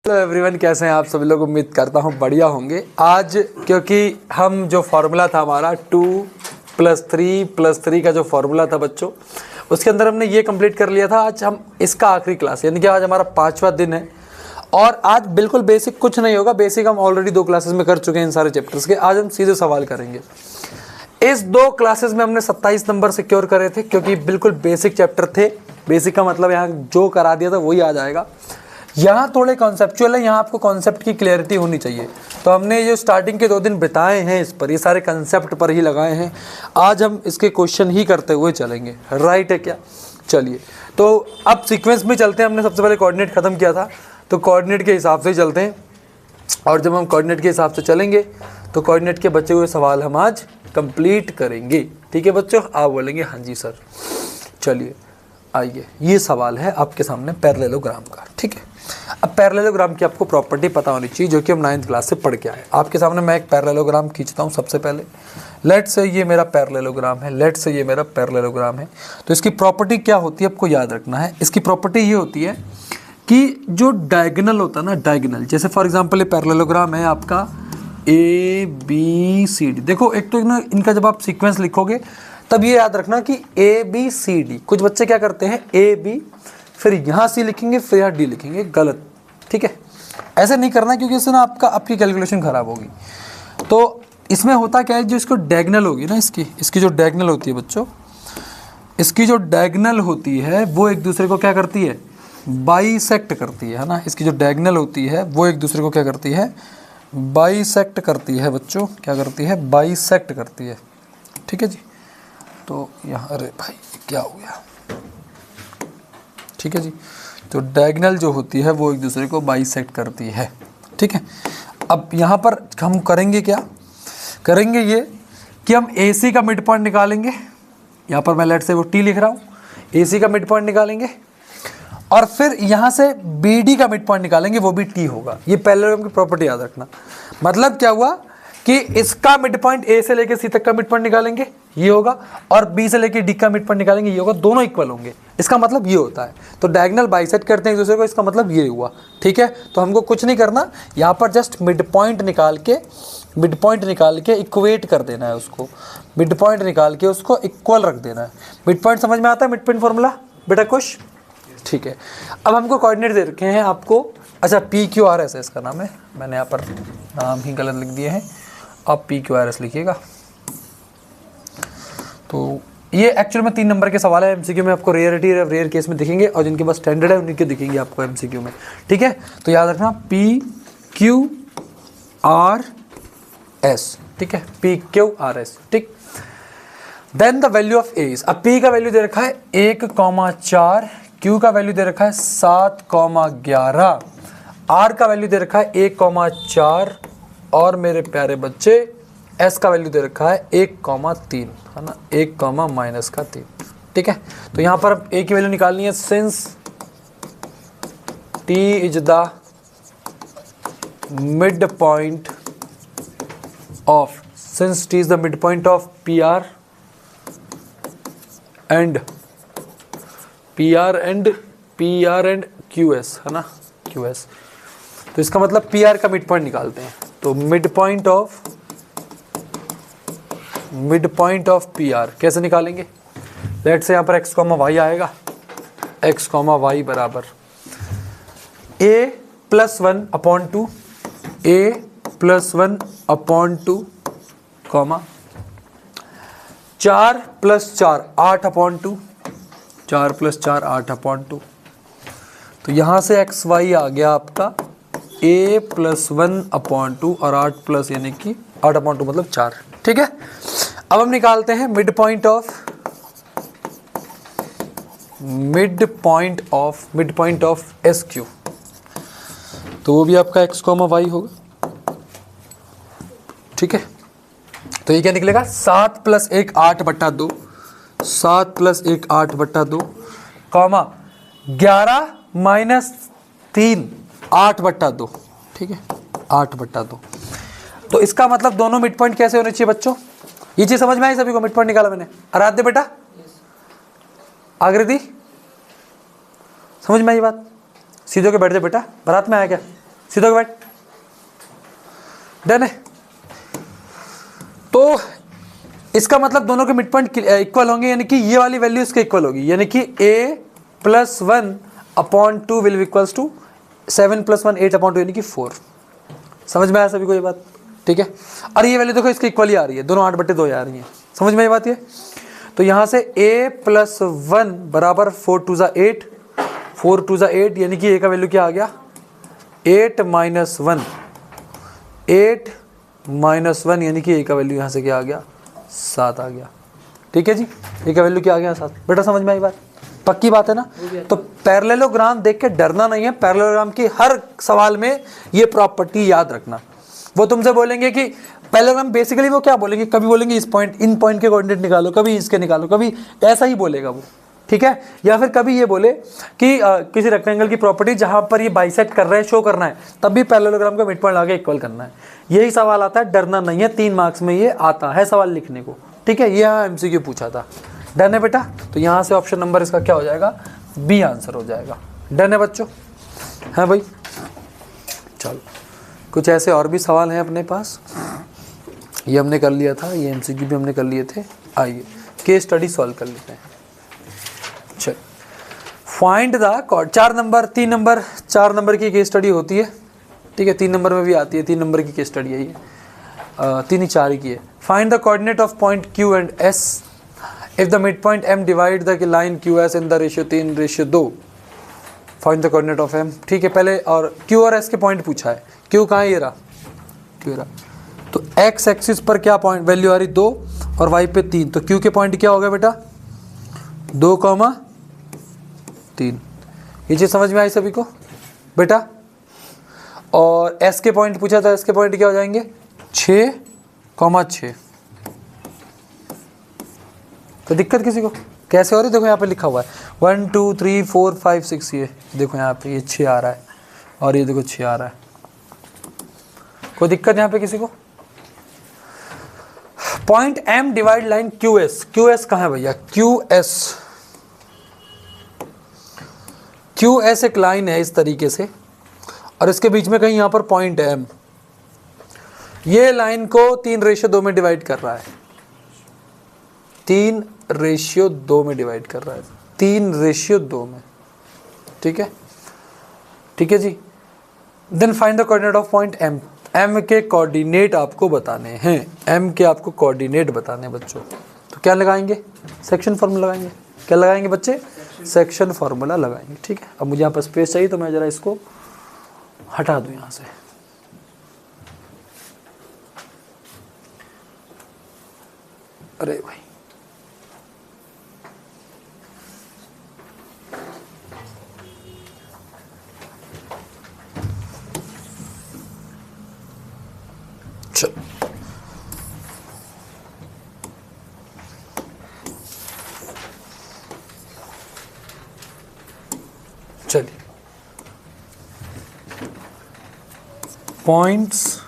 Hello everyone, कैसे हैं आप सभी लोग। उम्मीद करता हूं बढ़िया होंगे। आज क्योंकि हम जो फार्मूला था हमारा 2+3+3 का जो फार्मूला था बच्चों, उसके अंदर हमने ये कंप्लीट कर लिया था। आज हम इसका आखिरी क्लास, यानी कि आज हमारा 5वां दिन है और आज बिल्कुल बेसिक कुछ नहीं होगा। बेसिक हम ऑलरेडी 2 क्लासेस में कर चुके हैं इन सारे चैप्टर्स के। आज हम सीधे सवाल करेंगे। इस 2 क्लासेस में हमने 27 नंबर सिक्योर करे थे क्योंकि बिल्कुल बेसिक चैप्टर थे। बेसिक का मतलब यहाँ जो करा दिया था वही आ जाएगा। यहाँ थोड़े कॉन्सेप्चुअल है, यहाँ आपको कॉन्सेप्ट की क्लैरिटी होनी चाहिए। तो हमने जो स्टार्टिंग के 2 दिन बिताए हैं इस पर, ये सारे कंसेप्ट पर ही लगाए हैं। आज हम इसके क्वेश्चन ही करते हुए चलेंगे। राइट है क्या? चलिए, तो अब सीक्वेंस में चलते हैं। हमने सबसे पहले कोऑर्डिनेट खत्म किया था, तो कोऑर्डिनेट के हिसाब से ही चलते हैं। और जब हम कोऑर्डिनेट के हिसाब से चलेंगे तो कोऑर्डिनेट के बचे हुए सवाल हम आज कंप्लीट करेंगे। ठीक है बच्चों, आप बोलेंगे हाँ जी सर। चलिए आइए, ये सवाल है आपके सामने पैरेललोग्राम का। ठीक है, अब पैरेललोग्राम की आपको प्रॉपर्टी पता होनी चाहिए, जो कि हम 9th क्लास से पढ़ के आए। आपके सामने मैं एक पैरेललोग्राम खींचता हूँ। सबसे पहले लेट से ये मेरा पैरेललोग्राम है, लेट से ये मेरा पैरेललोग्राम है। तो इसकी प्रॉपर्टी क्या होती है आपको याद रखना है। इसकी प्रॉपर्टी ये होती है कि जो डायगोनल होता है ना, डायगोनल, जैसे फॉर एग्जांपल ये पैरेललोग्राम है आपका ABCD। देखो एक तो ना इनका जब आप सीक्वेंस लिखोगे तब ये याद रखना कि ABCD। कुछ बच्चे क्या करते हैं AB, फिर यहाँ C लिखेंगे, फिर यहाँ D लिखेंगे। गलत, ठीक है, ऐसे नहीं करना क्योंकि इससे ना आपकी कैलकुलेशन खराब होगी। तो इसमें होता क्या है, जो इसको डायगोनल होगी ना, इसकी जो डायगोनल होती है बच्चों, इसकी जो डायगोनल होती है वो एक दूसरे को क्या करती है, बाइसेक्ट करती है ना। इसकी जो डायगोनल होती है वो एक दूसरे को क्या करती है, बाइसेक्ट करती है बच्चों। क्या करती है? बाइसेक्ट करती है। ठीक है जी। तो यहाँ, अरे भाई क्या हो गया? ठीक है जी, तो डायगोनल जो होती है वो एक दूसरे को बाइसेक्ट करती है। ठीक है, अब यहाँ पर हम करेंगे क्या, करेंगे ये कि हम AC का मिड पॉइंट निकालेंगे। यहाँ पर मैं लेट से वो T लिख रहा हूँ, AC का मिड पॉइंट निकालेंगे और फिर यहाँ से BD का मिड पॉइंट निकालेंगे, वो भी T होगा। ये पैरेललोग्राम की प्रॉपर्टी याद रखना। मतलब क्या हुआ कि इसका मिड पॉइंट A से लेकर C तक का मिड पॉइंट निकालेंगे, ये होगा, और B से लेकर D का मिड पॉइंट निकालेंगे, ये होगा। दोनों इक्वल होंगे, इसका मतलब ये होता है। तो डायगोनल बाइसेक्ट करते हैं एक दूसरे को, इसका मतलब ये हुआ। ठीक है, तो हमको कुछ नहीं करना, यहाँ पर जस्ट मिड पॉइंट निकाल के इक्वेट कर देना है उसको। मिड पॉइंट निकाल के उसको इक्वल रख देना है। मिड पॉइंट समझ में आता है? मिड पॉइंट फॉर्मूला बेटा कुछ? ठीक है, अब हमको कोऑर्डिनेट दे रखे हैं आपको। अच्छा, PQRS है इसका नाम है। मैंने यहाँ पर नाम ही गलत लिख दिए हैं, आप PQRS लिखिएगा। तो ये एक्चुअल में 3 नंबर के सवाल है। MCQ में आपको रेयर केस में दिखेंगे और जिनके पास स्टैंडर्ड है उनके दिखेंगे आपको MCQ में। ठीक है, तो याद रखना PQRS। ठीक है, PQRS। ठीक, then the value of A। अब P का वैल्यू दे रखा है 1,4, Q का वैल्यू दे रखा है 7,11, R का वैल्यू दे रखा है 1,4 और मेरे प्यारे बच्चे S का वैल्यू दे रखा है 1,3, है ना, 1,-3। ठीक है, तो यहाँ पर A की वैल्यू निकालनी है। Since T is the mid point of, since T is the mid point of PR and QS, है ना, QS। तो इसका मतलब PR का मिड पॉइंट निकालते हैं। तो मिड पॉइंट ऑफ PR कैसे निकालेंगे? लेट से यहाँ पर x, y आएगा। x, y बराबर A+1/2, A+1/2, 4 + 4 8/2, 4 + 4 8/2। तो यहाँ से x y आ गया आपका A+1/2 और 8+ यानी कि 8/2 मतलब 4। ठीक है, अब हम निकालते हैं मिड पॉइंट ऑफ SQ। तो वो भी आपका x, y होगा। ठीक है, तो ये क्या निकलेगा? 7 + 1 8/2, 7 + 1 8/2, 11 - 3 8/2। ठीक है, 8/2। तो इसका मतलब दोनों मिड पॉइंट कैसे होने चाहिए बच्चों? ये चीज समझ में आई सभी को? मिड पॉइंट निकाला मैंने। आराध्य बेटा, आकृति समझ में आई बात? सीधे के बैठ जा बेटा, बारात में आया क्या? सीधा बैठ, डन है। तो इसका मतलब दोनों के मिड पॉइंट इक्वल होंगे, यानी कि ये वाली वैल्यू इसके इक्वल होगी, यानी कि a+1/2 विल इक्वल्स टू 7+1 8/2 यानी कि 4। समझ में आया सभी को ये बात? ठीक है। और ये वैल्यू देखो इसके इक्वल ही आ रही है, दोनों 8/2 आ रही है। समझ में ये बात? ये तो यहाँ से a+1 बराबर 4 2 ज़ा 8, 4 2 ज़ा 8 यानी कि a का वैल्यू क्या आ गया 8 - 1, 8 - 1 यानी कि a का वैल्यू यहाँ से क्या आ गया 7 आ गया। ठीक है जी, a का वैल्यू क्या आ गया 7। बेटा समझ में आई बात? पक्की बात है ना? तो पैरेललोग्राम देख के डरना नहीं है, पैरेललोग्राम की हर सवाल में ये प्रॉपर्टी याद रखना। वो तुमसे बोलेंगे कि पैरेललोग्राम बेसिकली वो क्या बोलेंगे, कभी बोलेंगे इस पॉइंट इन पॉइंट के कोऑर्डिनेट निकालो, कभी इसके निकालो, कभी ऐसा ही बोलेगा वो। ठीक है। या फिर कभी ये बोले कि किसी रेक्टेंगल की प्रॉपर्टी जहां पर ये बाइसेक्ट कर रहे हैं शो करना है, तब भी पैरेललोग्राम का मिड पॉइंट लगा के इक्वल करना है। यही सवाल आता है, डरना नहीं है, 3 मार्क्स में ये आता है सवाल लिखने को। ठीक है, ये MCQ पूछा था। डन है बेटा? तो यहाँ से ऑप्शन नंबर इसका क्या हो जाएगा बी आंसर हो जाएगा। डन है बच्चों? है भाई? चलो कुछ ऐसे और भी सवाल हैं अपने पास, ये हमने कर लिया था, ये MCQ भी हमने कर लिए थे। आइए केस स्टडी सॉल्व कर लेते हैं। चल find the 4 number 3 number 4 number की केस स्टडी होती है। ठीक है, 3 नंबर में भी आती है, 3 नंबर की केस स्टडी है ये, 3 ही 4 ही की है। Find the coordinate of point Q and S if the mid point M divide the line QS in the ratio 3:2। Find the coordinate of M। ठीक है, पहले और Q और S के पॉइंट पूछा है। Q कहाँ है? ये रहा, Q रहा। तो X एक्सिस पर क्या पॉइंट वैल्यू आ रही 2 और Y पे 3, तो Q के पॉइंट क्या हो गया बेटा 2,3। ये चीज़ समझ में आई सभी को बेटा? और S के पॉइंट पूछा था, S के पॉइंट क्या हो जाएंगे 6,6। तो दिक्कत किसी को कैसे हो रही? देखो यहाँ पे लिखा हुआ है 1 2 3 4 5 6, ये देखो यहाँ पे ये 6 आ रहा है और ये देखो 6 आ रहा है। कोई दिक्कत यहाँ पे किसी को? Point M divide line QS। QS कहाँ है भैया? QS एक लाइन है इस तरीके से और इसके बीच में कहीं यहाँ पर पॉइंट है M। ये लाइन को 3:2 में डिवाइड कर रहा है, 3:2 में डिवाइड कर रहा है, 3:2 में। ठीक है, ठीक है जी। Then find the coordinate of point M। M के कोऑर्डिनेट आपको बताने हैं, M के आपको कोऑर्डिनेट बताने हैं बच्चों। तो क्या लगाएंगे? सेक्शन फार्मूला लगाएंगे। क्या लगाएंगे बच्चे? सेक्शन फार्मूला लगाएंगे। ठीक है, अब मुझे यहाँ पर स्पेस चाहिए तो मैं ज़रा इसको हटा दूँ यहाँ से। अरे भाई चल, चलिए पॉइंट्स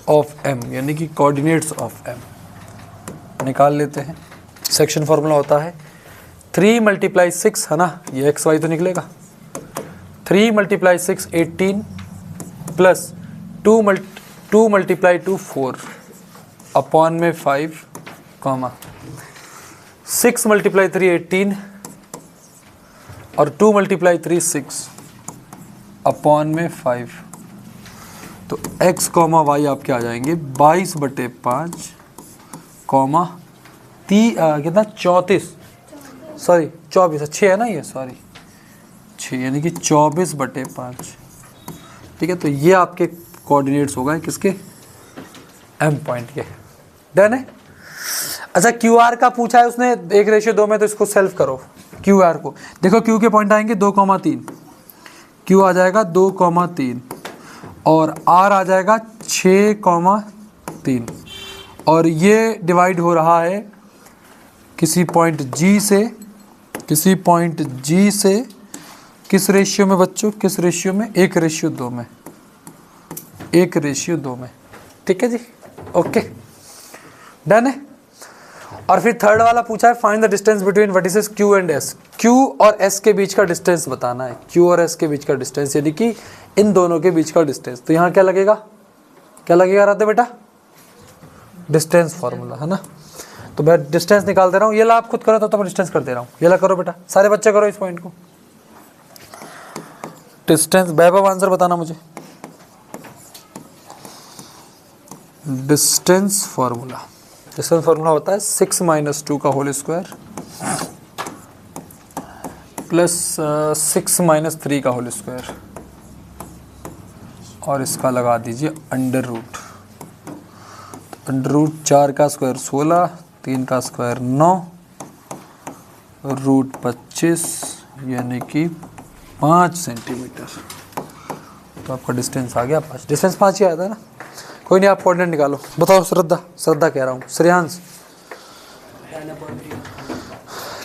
ऑफ M यानी कि कोऑर्डिनेट्स ऑफ M निकाल लेते हैं। सेक्शन फार्मूला होता है 3 × 6 है ना, ये XY तो निकलेगा 3 × 6 18 प्लस 2 × 2 4 अपॉन में 5 कॉमा 6 × 3 18 और 2 × 3 6 अपॉन में 5। तो x कॉमा y आपके आ जाएंगे 22/5 कॉमा कितना 34, सॉरी 24, 6 है ना ये, सॉरी 6 यानी कि 24/5। ठीक है, तो ये आपके कोऑर्डिनेट्स होगा किसके? M पॉइंट के। डन है? अच्छा QR का पूछा है उसने 1:2 में, तो इसको सेल्फ करो। QR को देखो, Q के पॉइंट आएंगे 2,3, Q आ जाएगा 2,3 और R आ जाएगा 6,3 और ये डिवाइड हो रहा है किसी पॉइंट G से, किसी पॉइंट G से किस रेशियो में बच्चों? किस रेशियो में? 1:2 में, 1:2 में। ठीक है जी, ओके डन है। और फिर थर्ड वाला पूछा है find the distance between vertices Q and S। Q और S के बीच का डिस्टेंस बताना है, Q और S के बीच का डिस्टेंस, यानी कि इन दोनों के बीच का डिस्टेंस। तो यहाँ क्या लगेगा, क्या लगेगा राधे बेटा, डिस्टेंस फार्मूला है ना। तो मैं डिस्टेंस निकाल दे रहा हूँ, ये ला आप खुद करो तो मैं डिस्टेंस कर दे रहा हूँ। ये ला करो बेटा, सारे बच्चे करो इस पॉइंट को। डिस्टेंस वैभव आंसर बताना मुझे। डिस्टेंस फार्मूला, डिस्टेंस फार्मूला होता है 6 - 2 का होल स्क्वायर प्लस 6 - 3 का होल स्क्वायर, और इसका लगा दीजिए अंडर रूट। अंडर रूट 4 का स्क्वायर 16, 3 का स्क्वायर 9, रूट 25 यानी कि 5 सेंटीमीटर। तो आपका डिस्टेंस आ गया 5, डिस्टेंस 5 ही आया था ना। कोई नहीं, आप कोऑर्डिनेट निकालो। बताओ श्रद्धा, श्रद्धा कह रहा हूँ, श्रेयांश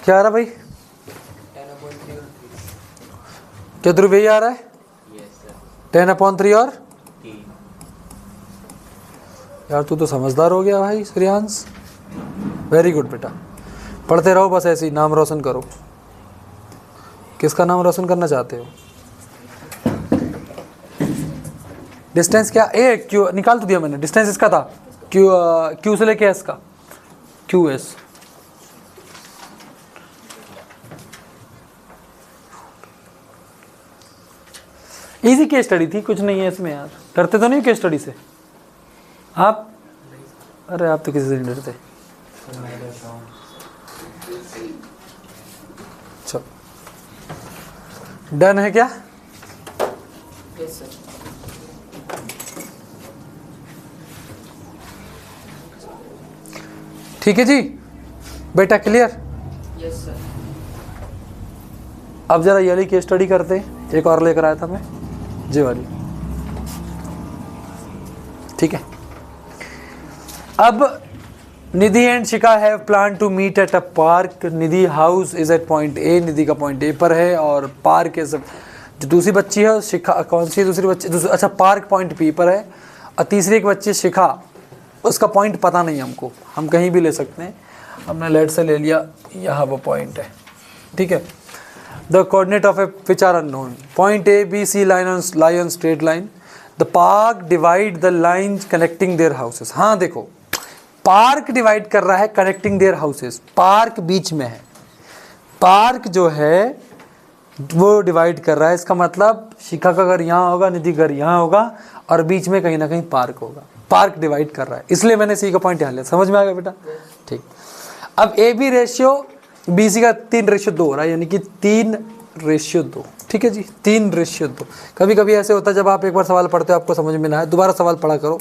क्या आ रहा भाई, क्या ध्रुव यही आ रहा है? 10/3 और यार तू तो समझदार हो गया भाई श्रेयांश, वेरी गुड बेटा। पढ़ते रहो बस ऐसे ही, नाम रोशन करो। किसका नाम रोशन करना चाहते हो? डिस्टेंस क्या ए क्यू निकाल तो दिया मैंने, डिस्टेंस इसका था क्यू से लेके एस का, Q S. Easy case study थी, कुछ नहीं है इसमें यार। डरते तो नहीं केस स्टडी से आप? अरे आप तो किसी से नहीं डरते। चलो डन है क्या? Yes sir. ठीक है जी बेटा, क्लियर? Yes sir. अब जरा ये वाली केस स्टडी करते हैं, एक और लेकर आया था मैं, जी वाली। ठीक है, अब Nidhi and Shikha have plan to meet at a park. Nidhi house is at point A, Nidhi का पॉइंट ए पर है, और पार्क है सब। जो दूसरी बच्ची है शिखा, कौन सी है दूसरी बच्ची? अच्छा, पार्क पॉइंट पी पर है, और तीसरी एक बच्ची शिखा, उसका पॉइंट पता नहीं हमको, हम कहीं भी ले सकते हैं। हमने लेट से ले लिया, यहाँ वो पॉइंट है। ठीक है, the coordinate of A which are unknown, point A B C lie on straight line, the park divide the line connecting their houses. हाँ देखो, पार्क डिवाइड कर रहा है कनेक्टिंग देयर हाउसेस, पार्क बीच में है, पार्क जो है वो डिवाइड कर रहा है। इसका मतलब शिखा का घर यहाँ होगा, निधि घर यहाँ होगा, और बीच में कहीं ना कहीं पार्क होगा। पार्क डिवाइड कर रहा है, इसलिए मैंने सी का पॉइंट यहाँ लिया। समझ में आ गया बेटा? ठीक। अब A B ratio B C का 3:2 हो रहा है, यानी कि 3:2। ठीक है जी, 3:2। कभी कभी ऐसे होता है जब आप एक बार सवाल पढ़ते हो आपको समझ में ना आए, दोबारा सवाल पढ़ा करो,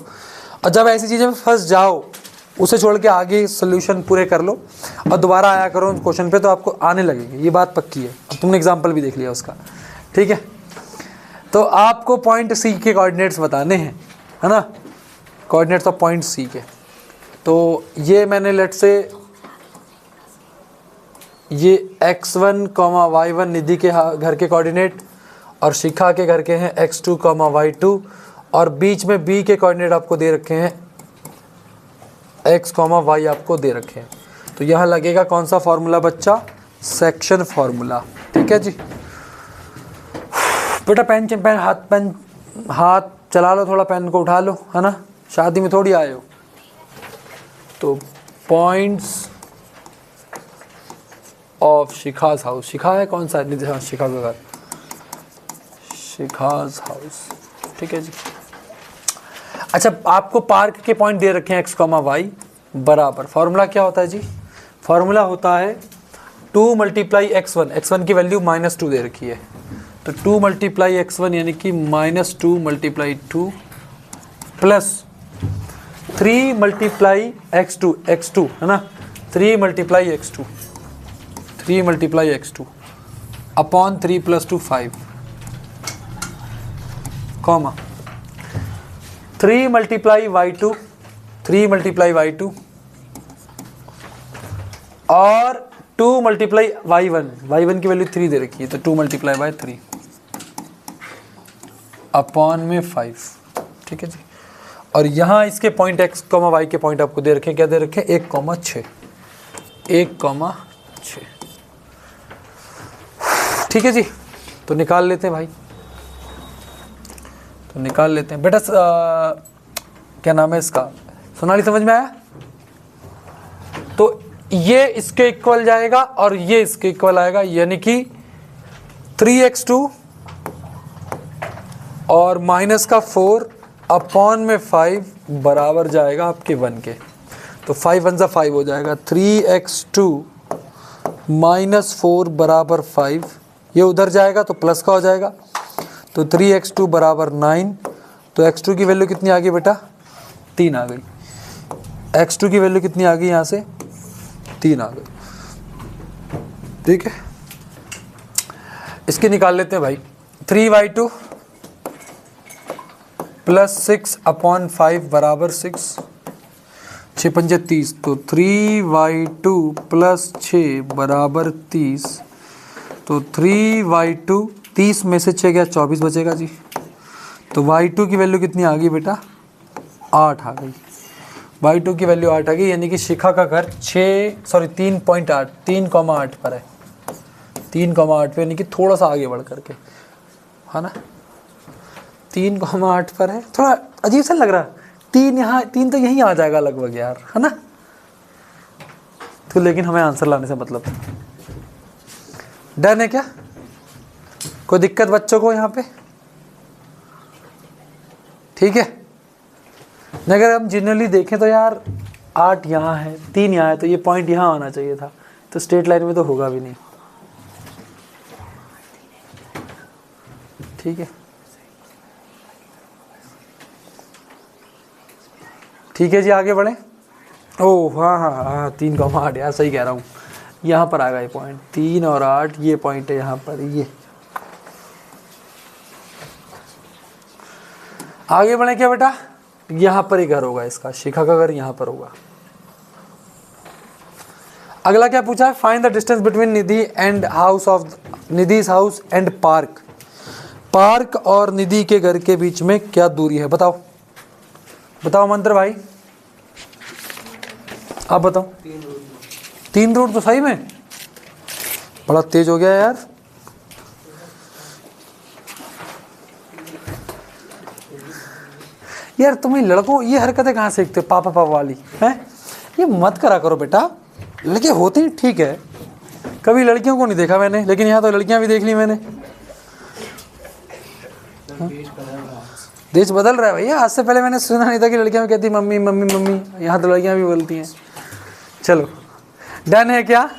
और जब ऐसी चीज़ें में फंस जाओ उसे छोड़ के आगे सोल्यूशन पूरे कर लो और दोबारा आया करो क्वेश्चन पे, तो आपको आने लगेगी, ये बात पक्की है। अब तुमने एग्जाम्पल भी देख लिया उसका। ठीक है, तो आपको पॉइंट सी के कोऑर्डिनेट्स बताने हैं, है ना, कोऑर्डिनेट्स ऑफ पॉइंट सी के। तो ये मैंने लेट से ये x1, y1 निधि के घर के कोऑर्डिनेट, और शिखा के घर के हैं x2, y2, और बीच में b के कोऑर्डिनेट आपको दे रखे हैं x, y आपको दे रखे हैं। तो यहाँ लगेगा कौन सा फॉर्मूला बच्चा? Section formula. ठीक है जी बेटा, पेन हाथ चला लो, थोड़ा पेन को उठा लो, है ना, शादी में थोड़ी आए हो। तो पॉइंट्स ऑफ शिखाज हाउस, शिखा है कौन सा? हाँ, शिखा का घर, शिखाज हाउस। ठीक है जी। अच्छा, आपको पार्क के पॉइंट दे रखे हैं x, y बराबर। फॉर्मूला क्या होता है जी? फॉर्मूला होता है 2 × x1, x1 की वैल्यू -2 दे रखी है, तो 2 × x1 यानी कि -2 × 2 प्लस 3 × x2 है ना, 3 × x2, 3 × x2 upon 3 + 2 5, comma 3 × y2, 3 × y2 और 2 × y1 की वैल्यू 3 दे रखी है, तो 2 × 3 अपॉन में 5। ठीक है जी। और यहाँ इसके पॉइंट x, y के पॉइंट आपको दे रखे हैं, क्या दे रखे हैं? 1, 6। 1,6। ठीक है जी, तो निकाल लेते हैं भाई, तो निकाल लेते हैं बेटा। क्या नाम है इसका, सोनाली समझ में आया? तो ये इसके इक्वल जाएगा और ये इसके इक्वल आएगा, यानी कि 3x2 और माइनस का 4 अपॉन में 5 बराबर जाएगा आपके 1 के। तो 5 1 जा 5 हो जाएगा, 3x2 माइनस 4 बराबर 5, ये उधर जाएगा तो प्लस का हो जाएगा, तो 3x2 बराबर 9। तो x2 की वैल्यू कितनी आ गई बेटा, 3 आ गई। x2 की वैल्यू कितनी आ गई, यहाँ से 3 आ गई। ठीक है, इसकी निकाल लेते हैं भाई। 3y2 प्लस 6 अपॉन 5 बराबर 6, 6 पंजे 30, तो 3y2 प्लस 6 बराबर 30। तो 3y2 30 में से 6 गया 24 बचेगा जी। तो y2 की वैल्यू कितनी आ गई बेटा, 8 आ गई। y2 की वैल्यू 8 आ गई, यानी कि शिखा का घर 3.8 3,8 पर है, 3,8 पे, यानी कि थोड़ा सा आगे बढ़ करके, है ना, 3,8 पर है। थोड़ा अजीब सा लग रहा है, 3 यहाँ, 3 तो यहीं आ जाएगा लगभग यार, है ना। तो लेकिन हमें आंसर लाने से मतलब है। डन है क्या, कोई दिक्कत बच्चों को यहाँ पे? ठीक है, अगर हम जनरली देखें तो यार 8 यहाँ है, 3 यहाँ है, तो ये पॉइंट यहाँ आना चाहिए था, तो स्ट्रेट लाइन में तो होगा भी नहीं। ठीक है, ठीक है जी, आगे बढ़े। ओह हाँ हाँ हाँ, 3,8 यार, सही कह रहा हूँ, यहाँ पर आ गया ये पॉइंट, 3 और 8 ये पॉइंट है यहाँ पर। ये आगे बढ़े क्या बेटा, यहाँ पर ही घर होगा इसका, शिखा का घर यहाँ पर होगा। अगला क्या पूछा है, find the distance between Nidhi and house of निधि's हाउस एंड पार्क। पार्क और निधि के घर के बीच में क्या दूरी है, बताओ बताओ मंत्र भाई, आप बताओ। 3 रोड तो सही में बड़ा तेज हो गया यार। यार तुम्हें लड़कों ये हरकतें कहाँ सीखते हो, पापा पापा वाली हैं? ये मत करा करो बेटा, लड़के होते ही ठीक है, कभी लड़कियों को नहीं देखा मैंने, लेकिन यहाँ तो लड़कियाँ भी देख ली मैंने। देश बदल रहा है भैया, आज से पहले मैंने सुना नहीं था कि लड़कियां कहती मम्मी मम्मी मम्मी, यहाँ तो लड़कियां भी बोलती हैं। चलो डन है क्या,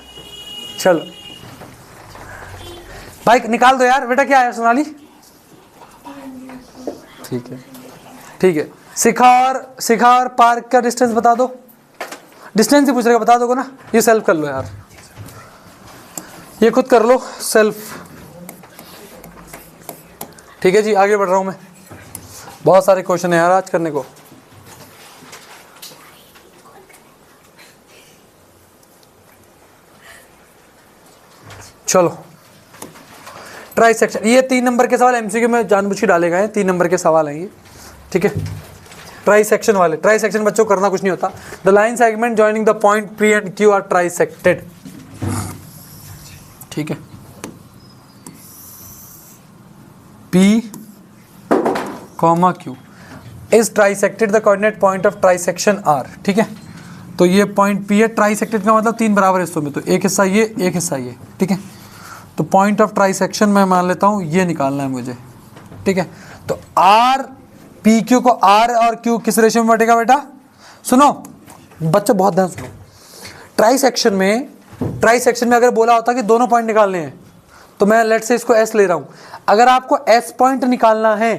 चलो भाई निकाल दो यार। बेटा क्या है सोनाली, ठीक है ठीक है। शिखा और पार्क का डिस्टेंस बता दो, डिस्टेंस ही पूछ रहे, बता दोगे ना, ये सेल्फ कर लो यार, ये खुद कर लो सेल्फ। ठीक है जी, आगे बढ़ रहा हूं मैं, बहुत सारे क्वेश्चन है यार आज करने को। चलो ट्राई सेक्शन, ये 3 नंबर के सवाल एमसीक्यू में जानबूझ के डाले गए हैं, 3 नंबर के सवाल हैं ये। ठीक है, ट्राई सेक्शन वाले, ट्राई सेक्शन बच्चों करना कुछ नहीं होता। The line segment joining the point P and Q are trisected. ठीक है, P, Q is trisected the coordinate point of trisection R। ठीक है, तो ये पॉइंट P है, ट्राइसेक्टेड का मतलब 3 बराबर हिस्सों में, तो एक हिस्सा ये एक हिस्सा ये। ठीक है, तो पॉइंट ऑफ ट्राइसेक्शन मैं मान लेता हूँ ये निकालना है मुझे। ठीक है, तो R PQ को R और Q किस रेशियो में बटेगा बेटा, सुनो बच्चों बहुत ध्यान सुनो। ट्राइसेक्शन में अगर बोला होता कि दोनों पॉइंट निकालने हैं, तो मैं लेट से इसको S ले रहा हूँ, अगर आपको S पॉइंट निकालना है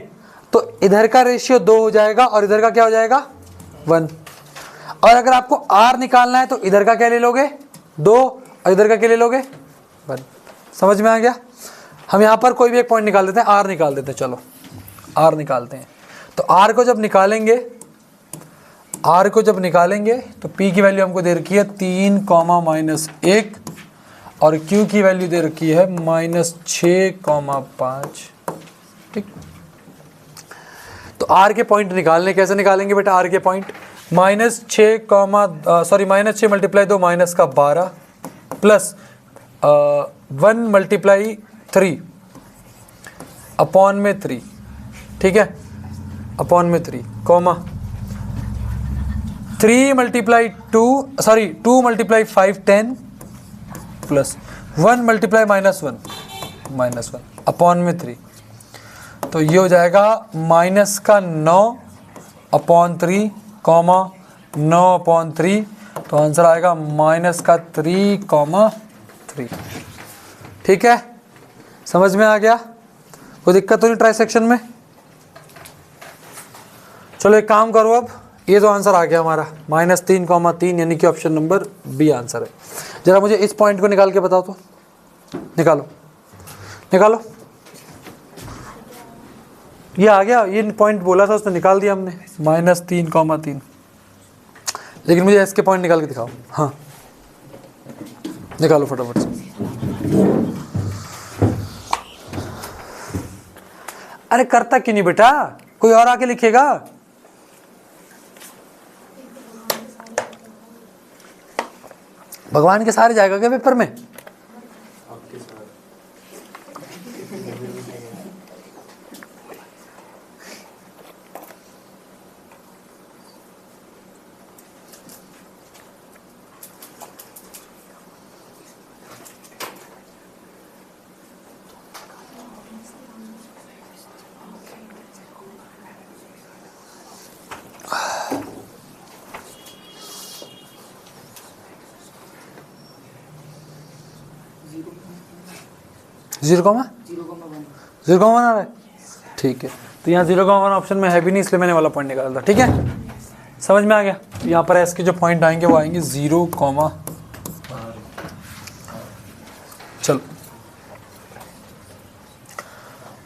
तो इधर का रेशियो 2 हो जाएगा और इधर का क्या हो जाएगा 1, और अगर आपको R निकालना है तो इधर का क्या ले लोगे 2 और इधर का क्या ले लोगे 1। समझ में आ गया। हम यहाँ पर कोई भी एक पॉइंट निकाल देते हैं, R निकाल देते हैं, चलो R निकालते हैं। तो R को जब निकालेंगे तो P की वैल्यू हमको दे रखी है 3, -1 और Q की वैल्यू दे रखी है -6,5। ठीक, तो R के पॉइंट निकालने कैसे निकालेंगे बेटा, R के पॉइंट -6 मल्टीप्लाई 2 माइनस का 12 प्लस 1 मल्टीप्लाई 3 अपॉन में 3, ठीक है, अपॉन में 3 comma 2 multiply 5 10 plus 1 multiply -1 upon में 3, तो ये हो जाएगा माइनस का 9 अपॉन 3 कॉमा 9 अपॉन 3, तो आंसर आएगा माइनस का 3,3। ठीक है, समझ में आ गया? कोई दिक्कत तो नहीं ट्राइसेक्शन में? चलो एक काम करो, अब ये तो आंसर आ गया हमारा -3,3, यानी कि ऑप्शन नंबर बी आंसर है। जरा मुझे इस पॉइंट को निकाल के बताओ तो, निकालो। ये आ गया, ये पॉइंट बोला था उसने निकाल दिया हमने, -3,3। लेकिन मुझे इसके पॉइंट निकाल के दिखाओ। हाँ निकालो फटाफट से। अरे करता क्यों नहीं बेटा, कोई और आके लिखेगा। भगवान के सहारे जाएगा क्या पेपर में? जीरो कॉमा 1 आ रहा है, ठीक है। तो यहाँ 0,1 ऑप्शन में है भी नहीं, इसलिए मैंने वाला पॉइंट निकाला था। ठीक है, समझ में आ गया? यहाँ पर एस के जो पॉइंट आएंगे वो आएंगे 0, चलो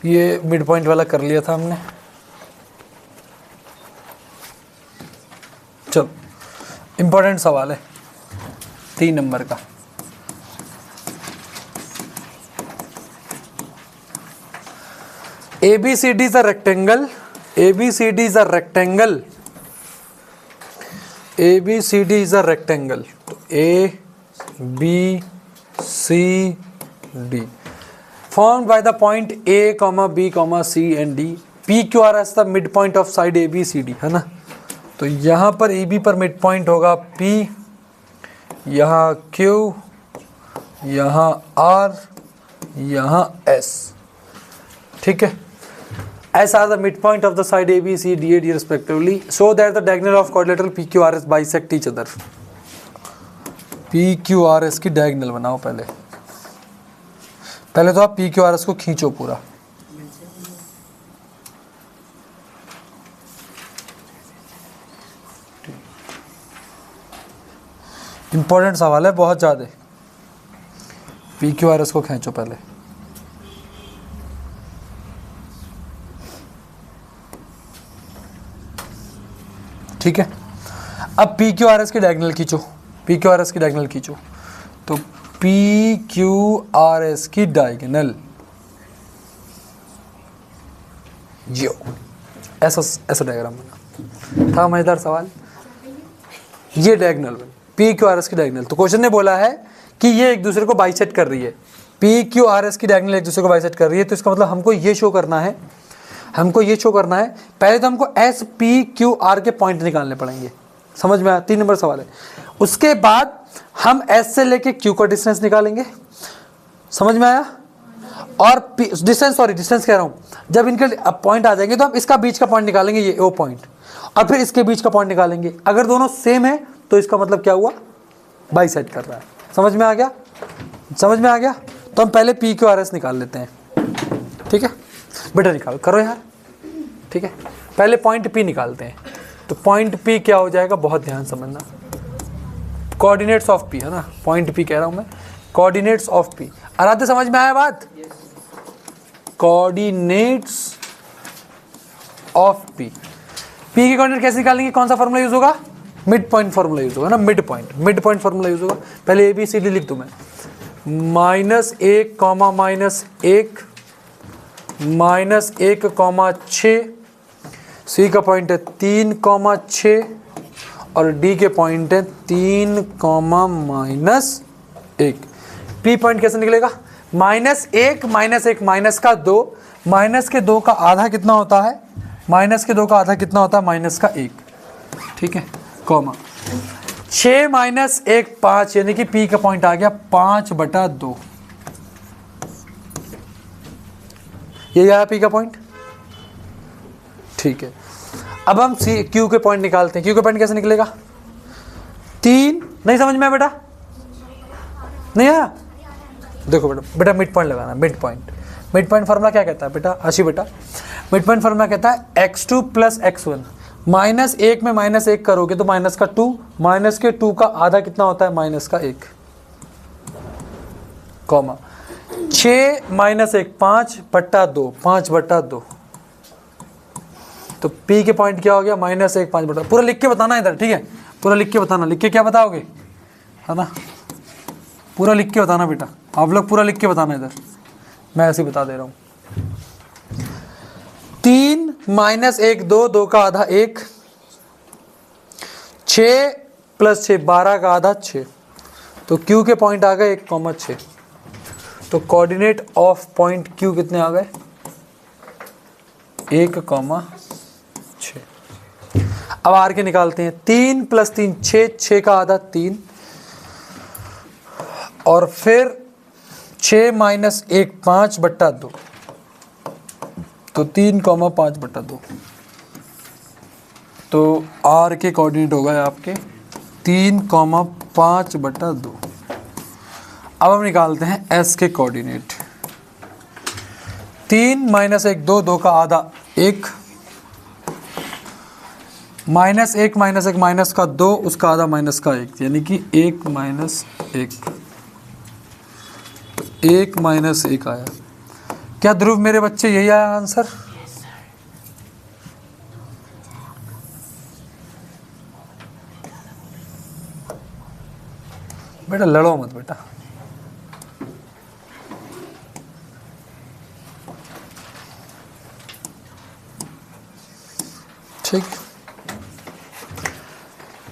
ये मिड पॉइंट वाला कर लिया था हमने। चलो इम्पोर्टेंट सवाल है 3 नंबर का। ABCD is a rectangle. ABCD is a rectangle. ABCD is a rectangle. तो A, B, C, D formed by the point A, B, C and D. PQR as the midpoint of side ABCD, है ना? तो यहाँ पर AB पर midpoint होगा P, यहाँ Q, यहाँ R, यहाँ S। ठीक है, S are the midpoint of the side AB, C, D, AD respectively, so that the diagonal of quadrilateral PQRS bisect each other. PQRS की diagonal बनाओ पहले तो आप PQRS को खींचो पूरा। इंपॉर्टेंट सवाल है बहुत ज़्यादा। PQRS को खींचो पहले। ठीक है, अब PQRS की डायगोनल खींचो, PQRS की डायगोनल खींचो, तो PQRS की डायगोनल जो ऐसा डायग्राम बना था, मजेदार सवाल। ये डायगोनल PQRS की डायगोनल, तो क्वेश्चन ने बोला है कि ये एक दूसरे को बाइसेक्ट कर रही है। PQRS की डायगोनल एक दूसरे को बाइसेक्ट कर रही है, तो इसका मतलब हमको ये शो करना है, पहले तो हमको SPQR के पॉइंट निकालने पड़ेंगे। समझ में आया? 3 नंबर सवाल है। उसके बाद हम S से लेके Q का डिस्टेंस निकालेंगे। समझ में आया? और डिस्टेंस कह रहा हूँ, जब इनके पॉइंट आ जाएंगे तो हम इसका बीच का पॉइंट निकालेंगे, ये O पॉइंट, और फिर इसके बीच का पॉइंट निकालेंगे। अगर दोनों सेम है तो इसका मतलब क्या हुआ? बाइसेक्ट कर रहा है। समझ में आ गया? तो हम पहले PQRS निकाल लेते हैं। ठीक है बेटा, निकाल करो यार। ठीक है, पहले पॉइंट P निकालते हैं। तो पॉइंट P क्या हो जाएगा, बहुत ध्यान समझना, कोऑर्डिनेट्स ऑफ P है ना, पॉइंट P कह रहा हूं मैं, कोऑर्डिनेट्स ऑफ P। आराध्य समझ में आया बात? कोऑर्डिनेट्स ऑफ P की कोऑर्डिनेट कैसे निकालेंगे? कौन सा फॉर्मूला यूज होगा? मिड पॉइंट फॉर्मूला यूज होगा ना, मिड पॉइंट फॉर्मूला यूज होगा। पहले ABCD लिख दूं मैं, -1, -1, -1, -6, C का पॉइंट है 3, 6, और डी के पॉइंट है 3, -1। पी पॉइंट कैसे निकलेगा? -1 -1 माइनस का 2, माइनस के 2 का आधा कितना होता है? माइनस के 2 का आधा कितना होता है? माइनस का 1। ठीक है, कॉमा 6 - 1 5, यानी कि पी का पॉइंट आ गया 5/2। ये आया पी का पॉइंट। ठीक है, अब हम सी क्यू के पॉइंट निकालते हैं। क्यू के पॉइंट कैसे निकलेगा? 3, नहीं समझ में आया बेटा? नहीं आया? देखो बेटा मिड पॉइंट लगाना। मिड पॉइंट फार्मूला क्या कहता है बेटा? आशी बेटा, मिड पॉइंट फार्मूला कहता है x2 + x1। -1 में -1 करोगे तो माइनस का 2, माइनस के 2 का आधा कितना होता है? माइनस का 1, कॉमा 6 - 1 5/2, 5/2। तो P के पॉइंट क्या हो गया? -1 5/2। पूरा लिख के बताना इधर, ठीक है? पूरा लिख के बताना। लिख के क्या बताओगे, है ना? पूरा लिख के बताना बेटा, आप लोग पूरा लिख के बताना इधर, मैं ऐसे ही बता दे रहा हूँ। 3 - 1 2, 2 का आधा 1, 6 + 6 12 का आधा 6। तो Q के पॉइंट आ गए 1,6। तो कोऑर्डिनेट ऑफ पॉइंट Q कितने आ गए? 1,6। अब आर के निकालते हैं। 3 + 3 6, 6 का आधा 3, और फिर 6 - 1 5/2। तो 3, 5/2। तो आर के कोऑर्डिनेट हो गए आपके 3, 5/2। अब हम निकालते हैं एस के कोऑर्डिनेट। 3 - 1 2, 2 का आधा 1, -1 - 1 माइनस का 2, उसका आधा माइनस का 1, यानी कि 1 - 1। 1 - 1 आया। क्या ध्रुव मेरे बच्चे यही आया आंसर? बेटा लड़ो मत बेटा। ठीक,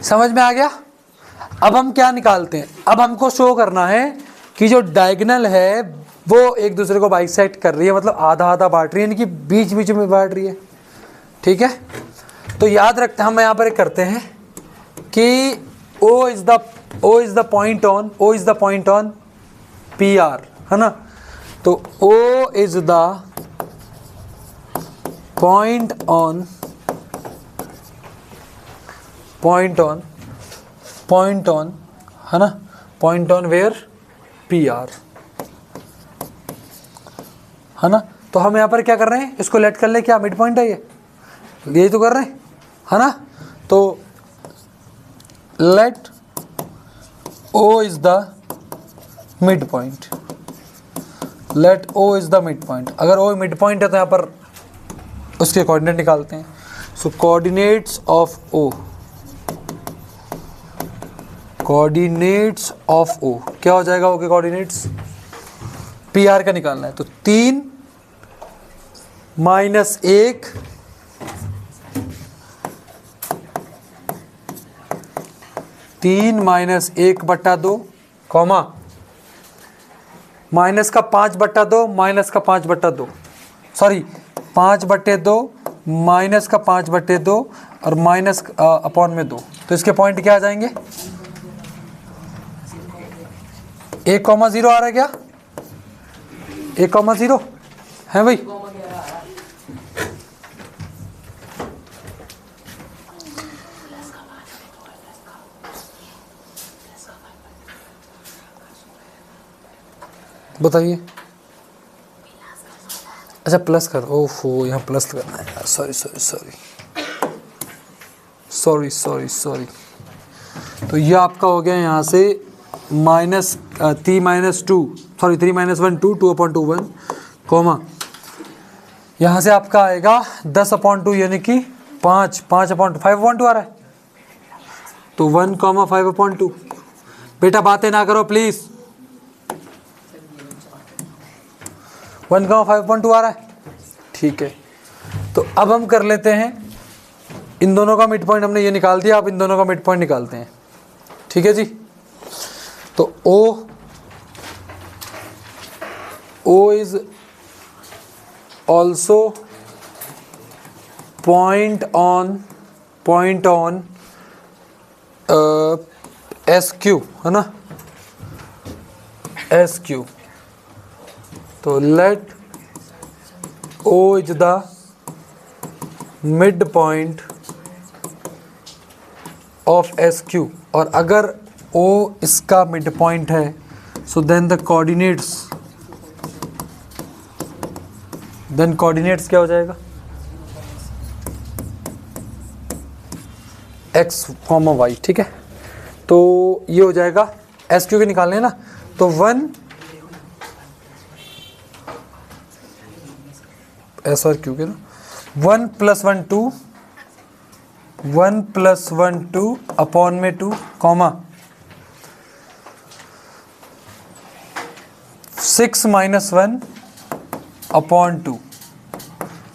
समझ में आ गया? अब हम क्या निकालते हैं? अब हमको शो करना है कि जो डायगोनल है वो एक दूसरे को बाइसेक्ट कर रही है, मतलब आधा आधा बांट रही है, यानी कि बीच बीच में बांट रही है। ठीक है, तो याद रखते हैं, हम यहाँ पर एक करते हैं कि O is the point on PR, है ना? तो O is the point on है ना? Point on where? PR, है ना? तो हम यहाँ पर क्या कर रहे हैं? इसको लेट कर ले, क्या मिड पॉइंट है ये? यही तो कर रहे हैं, है ना? तो let O is the mid point. Let O is the mid point. अगर O मिड पॉइंट है तो यहाँ पर उसके कोऑर्डिनेट निकालते हैं। So coordinates of O, coordinates of O क्या हो जाएगा? O के कोऑर्डिनेट्स PR का निकालना है। तो 3 - 1 3 - 1/2, कॉमा माइनस का 5/2, माइनस का 5/2, सॉरी 5/2, माइनस का 5/2 और माइनस अपॉन में 2। तो इसके पॉइंट क्या आ जाएंगे? 1,0 आ रहा है क्या? 1,0 है भाई? बताइए। अच्छा प्लस कर, ओफो यहाँ प्लस करना है यार, सॉरी। तो ये आपका हो गया यहाँ से -3 - 1 2, 2/2 1, कॉमा यहाँ से आपका आएगा 10/2, यानी कि 5/2 आ रहा है। तो 1, 5/2। बेटा बातें ना करो प्लीज। 1, 5/2 आ रहा है, ठीक है। तो अब हम कर लेते हैं इन दोनों का मिड पॉइंट हमने ये निकाल दिया, आप इन दोनों का मिड पॉइंट निकालते हैं। ठीक है जी। तो O is also point on SQ, है ना, SQ। तो let O is the mid point of SQ, और अगर O इसका मिड पॉइंट है, सो देन द कोऑर्डिनेट्स क्या हो जाएगा, x, y। ठीक है, तो ये हो जाएगा SQ के निकालने हैं ना, तो 1 S और Q के ना, 1 + 1 2 अपॉन में 2 कॉमा 6 - 1 अपॉन 2।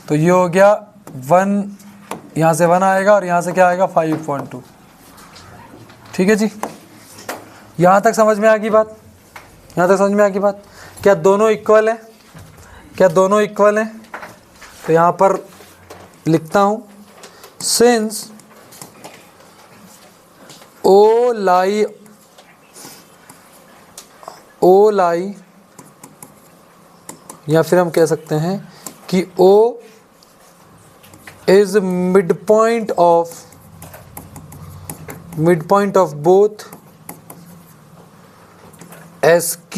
तो ये हो गया 1, यहाँ से 1 आएगा और यहाँ से क्या आएगा 5.2। ठीक है जी, यहाँ तक समझ में आ गई बात, क्या दोनों इक्वल है, तो यहाँ पर लिखता हूँ, सिंस O lie या फिर हम कह सकते हैं कि O is midpoint of both SQ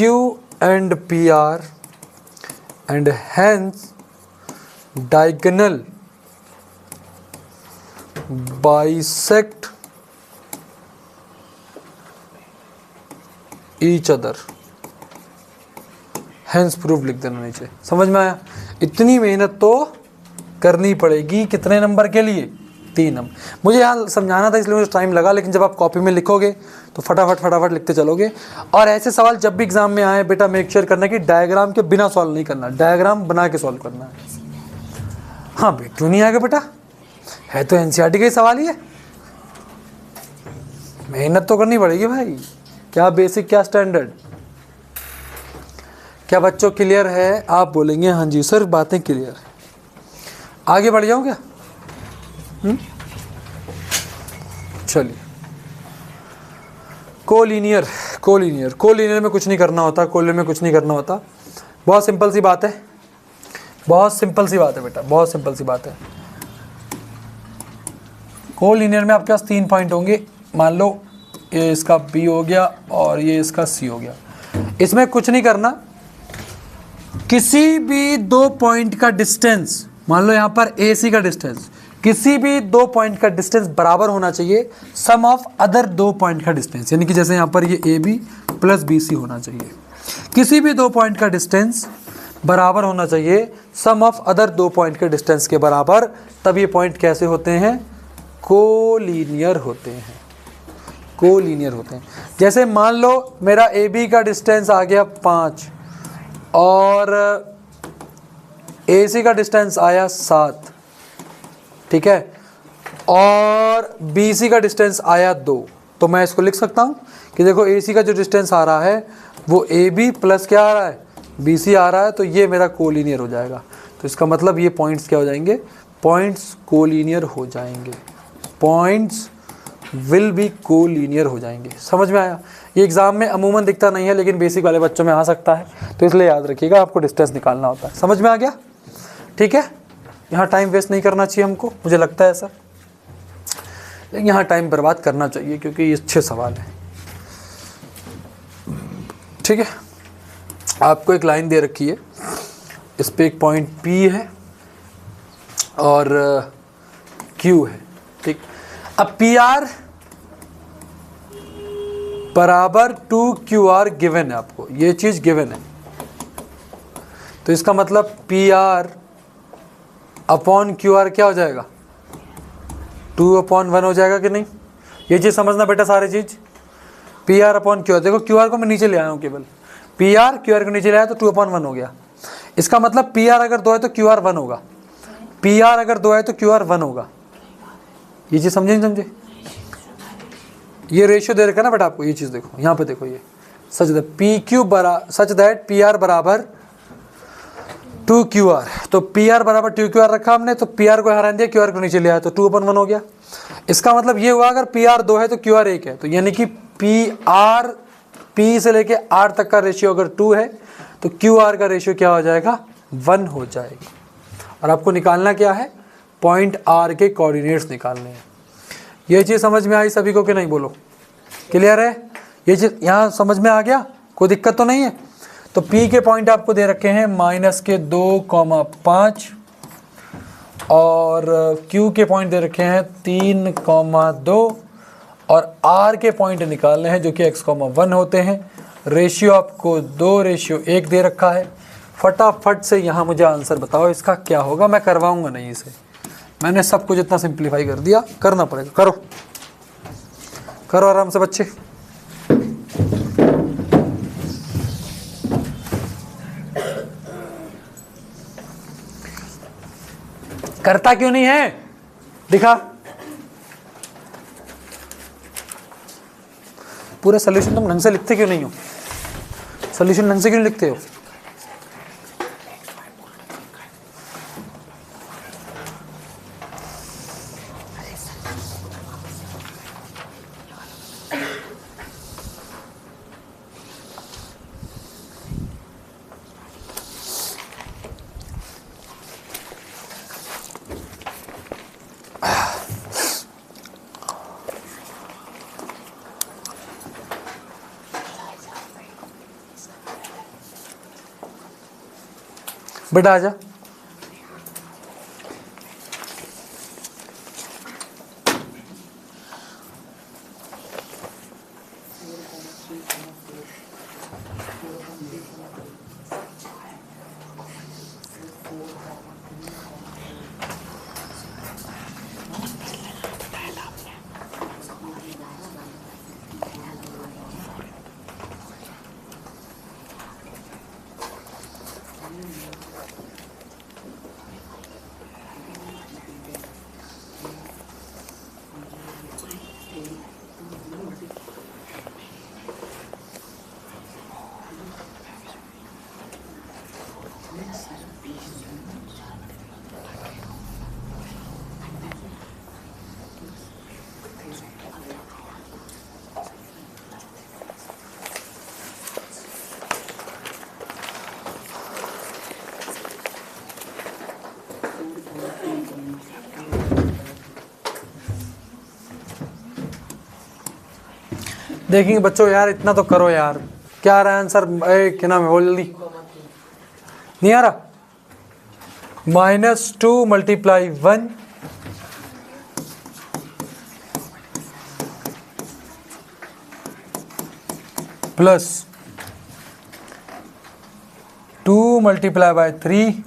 and PR, and hence diagonal bisect each other, hence proof लिख देना नीचे। समझ में आया? इतनी मेहनत तो करनी पड़ेगी, कितने नंबर के लिए, 3 नंबर। मुझे यहाँ समझाना था इसलिए मुझे टाइम लगा, लेकिन जब आप कॉपी में लिखोगे तो फटाफट लिखते चलोगे। और ऐसे सवाल जब भी एग्जाम में आए बेटा, मेक श्योर करना कि डायग्राम के बिना सॉल्व नहीं करना, डायग्राम बना के सॉल्व करना है। हाँ भाई, क्यों नहीं आएगा बेटा, है तो एनसीईआरटी का ही सवाल ही है, मेहनत तो करनी पड़ेगी भाई। क्या बेसिक, क्या स्टैंडर्ड, क्या बच्चों क्लियर है? आप बोलेंगे हाँ जी सर, बातें क्लियर है। आगे बढ़ जाऊँ क्या? चलिए, कोलिनियर में कुछ नहीं करना होता, बहुत सिंपल सी बात है बेटा, बहुत सिंपल सी बात है। कोलिनियर में आपके पास 3 पॉइंट होंगे, मान लो ये इसका B हो गया और ये इसका C हो गया। इसमें कुछ नहीं करना, किसी भी 2 पॉइंट का डिस्टेंस, मान लो यहाँ पर AC का डिस्टेंस, किसी भी 2 पॉइंट का डिस्टेंस बराबर होना चाहिए सम ऑफ अदर 2 पॉइंट का डिस्टेंस, यानी कि जैसे यहाँ पर ये AB + BC होना चाहिए। किसी भी 2 पॉइंट का डिस्टेंस बराबर होना चाहिए सम ऑफ अदर 2 पॉइंट के डिस्टेंस के बराबर, तब ये पॉइंट कैसे होते हैं? कोलिनियर होते हैं। जैसे मान लो मेरा AB का डिस्टेंस आ गया 5 और AC का डिस्टेंस आया 7, ठीक है, और BC का डिस्टेंस आया 2, तो मैं इसको लिख सकता हूँ कि देखो AC का जो डिस्टेंस आ रहा है वो AB प्लस क्या आ रहा है, BC आ रहा है, तो ये मेरा कोलिनियर हो जाएगा। तो इसका मतलब ये पॉइंट्स क्या हो जाएंगे? पॉइंट्स कोलिनियर हो जाएंगे, पॉइंट्स विल बी कोलिनियर हो जाएंगे। समझ में आया? ये एग्जाम में अमूमन दिखता नहीं है, लेकिन बेसिक वाले बच्चों में आ सकता है, तो इसलिए याद रखिएगा, आपको डिस्टेंस निकालना होता है। समझ में आ गया? ठीक है, यहाँ टाइम वेस्ट नहीं करना चाहिए हमको, मुझे लगता है ऐसा, लेकिन यहाँ टाइम बर्बाद करना चाहिए क्योंकि ये अच्छे सवाल हैं। ठीक है, आपको एक लाइन दे रखी है, इस पे एक पॉइंट P है और Q है, ठीक। अब PR बराबर 2QR गिवन है, आपको ये चीज़ गिवन है, तो इसका मतलब PR अपॉन QR क्या हो जाएगा? 2/1 हो जाएगा कि नहीं? ये चीज़ समझना बेटा, सारी चीज़ PR अपॉन QR। देखो QR को मैं नीचे ले आया हूँ, केवल QR को नीचे ले आया तो 2/1 हो गया। इसका मतलब PR अगर 2 है तो QR 1 होगा, PR अगर 2 है तो QR 1 होगा। ये चीज़ समझे नहीं समझे? ये रेशियो दे रखा है ना बेटा आपको, ये चीज़ देखो यहाँ पे देखो, ये सच दैट पी आर बराबर 2QR। तो पी आर बराबर 2QR रखा हमने, तो पी आर को हरा दिया, क्यू आर को नीचे ले आया, तो 2/1 हो गया। इसका मतलब ये हुआ अगर पी आर 2 है तो क्यू आर 1 है, तो यानी कि पी से लेके आर तक का रेशियो अगर 2 है तो क्यू आर का रेशियो क्या हो जाएगा? 1 हो जाएगा। और आपको निकालना क्या है? पॉइंट आर के कोऑर्डिनेट्स निकालने हैं। ये चीज़ समझ में आई सभी को कि नहीं? बोलो, क्लियर है? ये चीज़ यहाँ समझ में आ गया? कोई दिक्कत तो नहीं है? तो P के पॉइंट आपको दे रखे हैं -2,5 और Q के पॉइंट दे रखे हैं 3,2 और R के पॉइंट निकालने हैं जो कि x,1 होते हैं। रेशियो आपको 2:1 दे रखा है। फटाफट से यहाँ मुझे आंसर बताओ इसका क्या होगा। मैं करवाऊँगा नहीं इसे, मैंने सब कुछ इतना सिंप्लीफाई कर दिया, करना पड़ेगा। करो करो आराम से बच्चे। करता क्यों नहीं है? दिखा पूरे सॉल्यूशन तुम ढंग से लिखते क्यों नहीं हो? सॉल्यूशन ढंग से क्यों लिखते हो? बेटा आजा। देखेंगे बच्चों यार, इतना तो करो यार। क्या आ रहा है आंसर? क्या नाम है, बोल जल्दी। नहीं आ रहा? -2 × 1 प्लस 2 × 3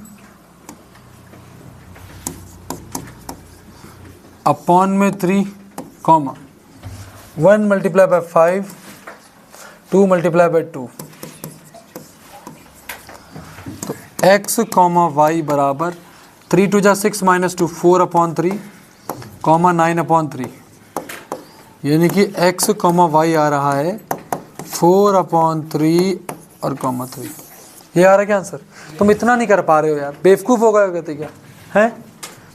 अपॉन में 3 कॉमा 1 × 5 2 × 2। तो x, y बराबर 3 × 2 = 6 -2 4/3 कॉमा 9/3, यानी कि x, y आ रहा है 4/3 और कॉमा 3। ये आ रहा है क्या आंसर? तुम इतना नहीं कर पा रहे हो यार, बेवकूफ़ हो गए हो कहते क्या हैं?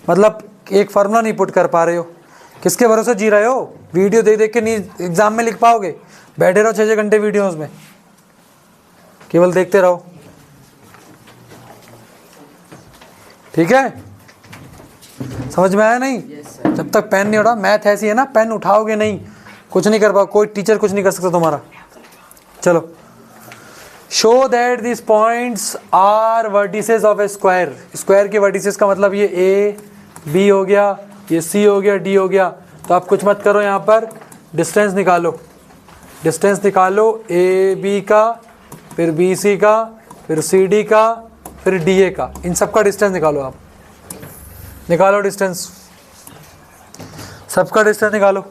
मतलब एक फार्मूला नहीं पुट कर पा रहे हो। किसके भरोसे जी रहे हो? वीडियो देख देख के नहीं एग्जाम में लिख पाओगे। बैठे रहो 6-6 घंटे वीडियोस में, केवल देखते रहो। ठीक है, समझ में आया नहीं? जब तक पेन नहीं उठा, मैथ ऐसी है ना, पेन उठाओगे नहीं कुछ नहीं कर पाओ, कोई टीचर कुछ नहीं कर सकता तुम्हारा। चलो, show that this points are vertices of a square. Square के वर्टिसेस का मतलब ये ए बी हो गया, ये सी हो गया, डी हो गया। तो आप कुछ मत करो, यहाँ पर डिस्टेंस निकालो। डिस्टेंस निकालो ए बी का, फिर बी सी का, फिर सी डी का, फिर डी ए का। इन सब का डिस्टेंस निकालो। आप निकालो डिस्टेंस, सबका डिस्टेंस निकालो।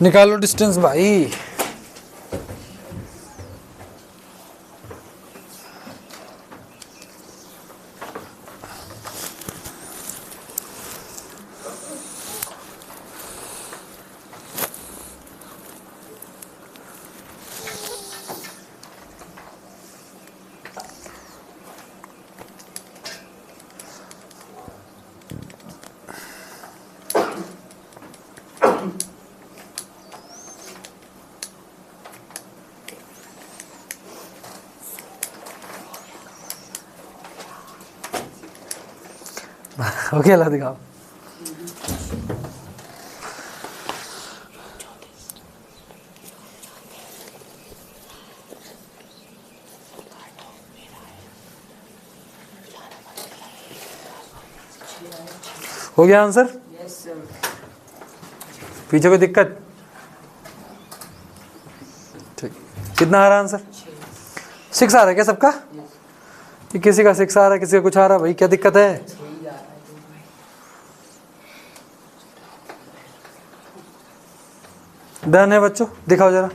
निकालो डिस्टेंस भाई। ओके अल्लाह दिखाओ। हो गया आंसर? Yes sir. पीछे कोई दिक्कत? ठीक, कितना आ रहा आंसर? 6 आ रहा है क्या सबका? कि किसी का 6 आ रहा है, किसी का कुछ आ रहा है? भाई क्या दिक्कत है? डन है बच्चों, दिखाओ जरा।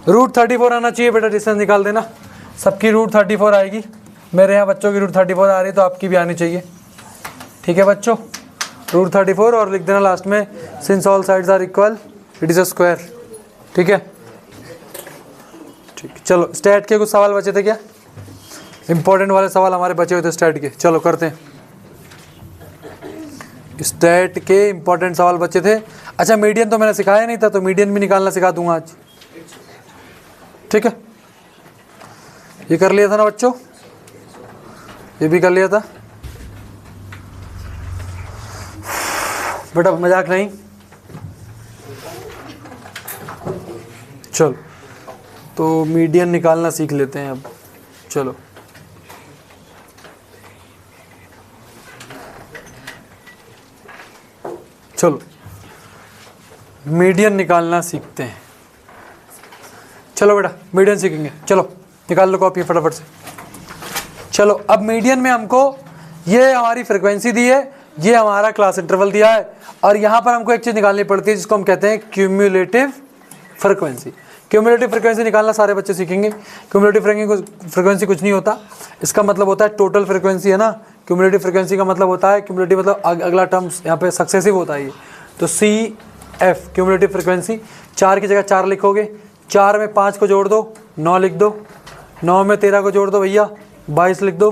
रूट 34 आना चाहिए बेटा, डिस्टेंस निकाल देना। सबकी रूट 34 आएगी, मेरे यहाँ बच्चों की रूट 34 आ रही है, तो आपकी भी आनी चाहिए। ठीक है बच्चों, रूट 34 और लिख देना लास्ट में since all sides are equal it is a square. ठीक है, ठीक। चलो स्टैट के कुछ सवाल बचे थे क्या? इंपॉर्टेंट वाले सवाल हमारे बचे हुए थे स्टैट के, चलो करते हैं। स्टैट के इंपॉर्टेंट सवाल बचे थे। अच्छा मीडियन तो मैंने सिखाया नहीं था, तो मीडियन भी निकालना सिखा दूंगा आज। ठीक है, ये कर लिया था ना बच्चों? ये भी कर लिया था बेटा, मजाक नहीं। चलो तो मीडियन निकालना सीख लेते हैं अब। चलो चलो मीडियन निकालना सीखते हैं। चलो बेटा मीडियन सीखेंगे, चलो निकाल लो कॉपी फटाफट से। चलो अब मीडियन में हमको ये हमारी फ्रीक्वेंसी दी है, ये हमारा क्लास इंटरवल दिया है, और यहाँ पर हमको एक चीज़ निकालनी पड़ती है जिसको हम कहते हैं क्यूम्युलेटिव फ्रीक्वेंसी। क्यूम्युलेटिव फ्रीक्वेंसी निकालना सारे बच्चे सीखेंगे। क्यूम्युलेटिव फ्रीक्वेंसी कुछ नहीं होता, इसका मतलब होता है टोटल फ्रीक्वेंसी, है ना। क्यूम्युलेटिव फ्रीक्वेंसी का मतलब होता है, क्यूम्युलेटिव मतलब अगला टर्म यहाँ पे सक्सेसिव होता है ये, तो CF क्यूम्युलेटिव फ्रीक्वेंसी। 4 की जगह 4 लिखोगे, 4 में 5 को जोड़ दो 9 लिख दो, 9 में 13 को जोड़ दो भैया 22 लिख दो,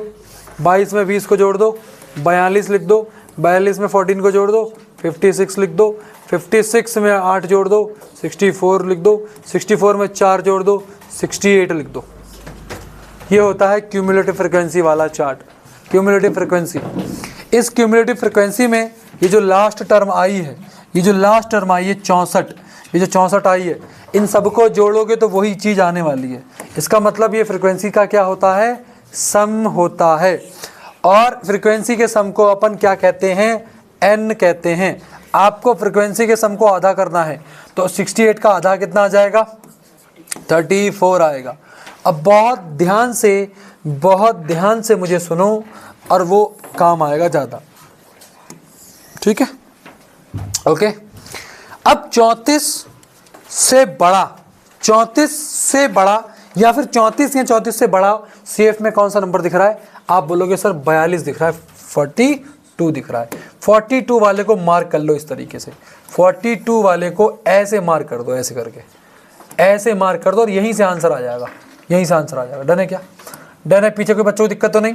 22 में 20 को जोड़ दो 42 लिख दो, 42 में 14 को जोड़ दो 56 लिख दो, 56 में 8 जोड़ दो 64 लिख दो, 64 में 4 जोड़ दो 68 लिख दो। ये होता है क्यूमुलेटिव फ्रीक्वेंसी वाला चार्ट। क्यूमुलेटिव फ्रीक्वेंसी, इस क्यूमुलेटिव फ्रीक्वेंसी में ये जो लास्ट टर्म आई है, ये जो लास्ट टर्म आई है 64, ये जो 64 आई है, इन सबको जोड़ोगे तो वही चीज़ आने वाली है। इसका मतलब ये फ्रीक्वेंसी का क्या होता है? सम होता है। और फ्रीक्वेंसी के सम को अपन क्या कहते हैं? n कहते हैं। आपको फ्रीक्वेंसी के सम को आधा करना है, तो 68 का आधा कितना आ जाएगा? 34 आएगा। अब बहुत ध्यान से मुझे सुनो और वो काम आएगा ज़्यादा। ठीक है, ओके। अब 34 से बड़ा या फिर 34 या 34 से बड़ा CF में कौन सा नंबर दिख रहा है? आप बोलोगे सर 42 दिख रहा है, 42 दिख रहा है। 42 वाले को मार्क कर लो इस तरीके से, 42 वाले को ऐसे मार्क कर दो, ऐसे करके ऐसे मार्क कर दो, और यहीं से आंसर आ जाएगा, यहीं से आंसर आ जाएगा। डन है क्या? डन है? पीछे कोई बच्चों को दिक्कत तो नहीं?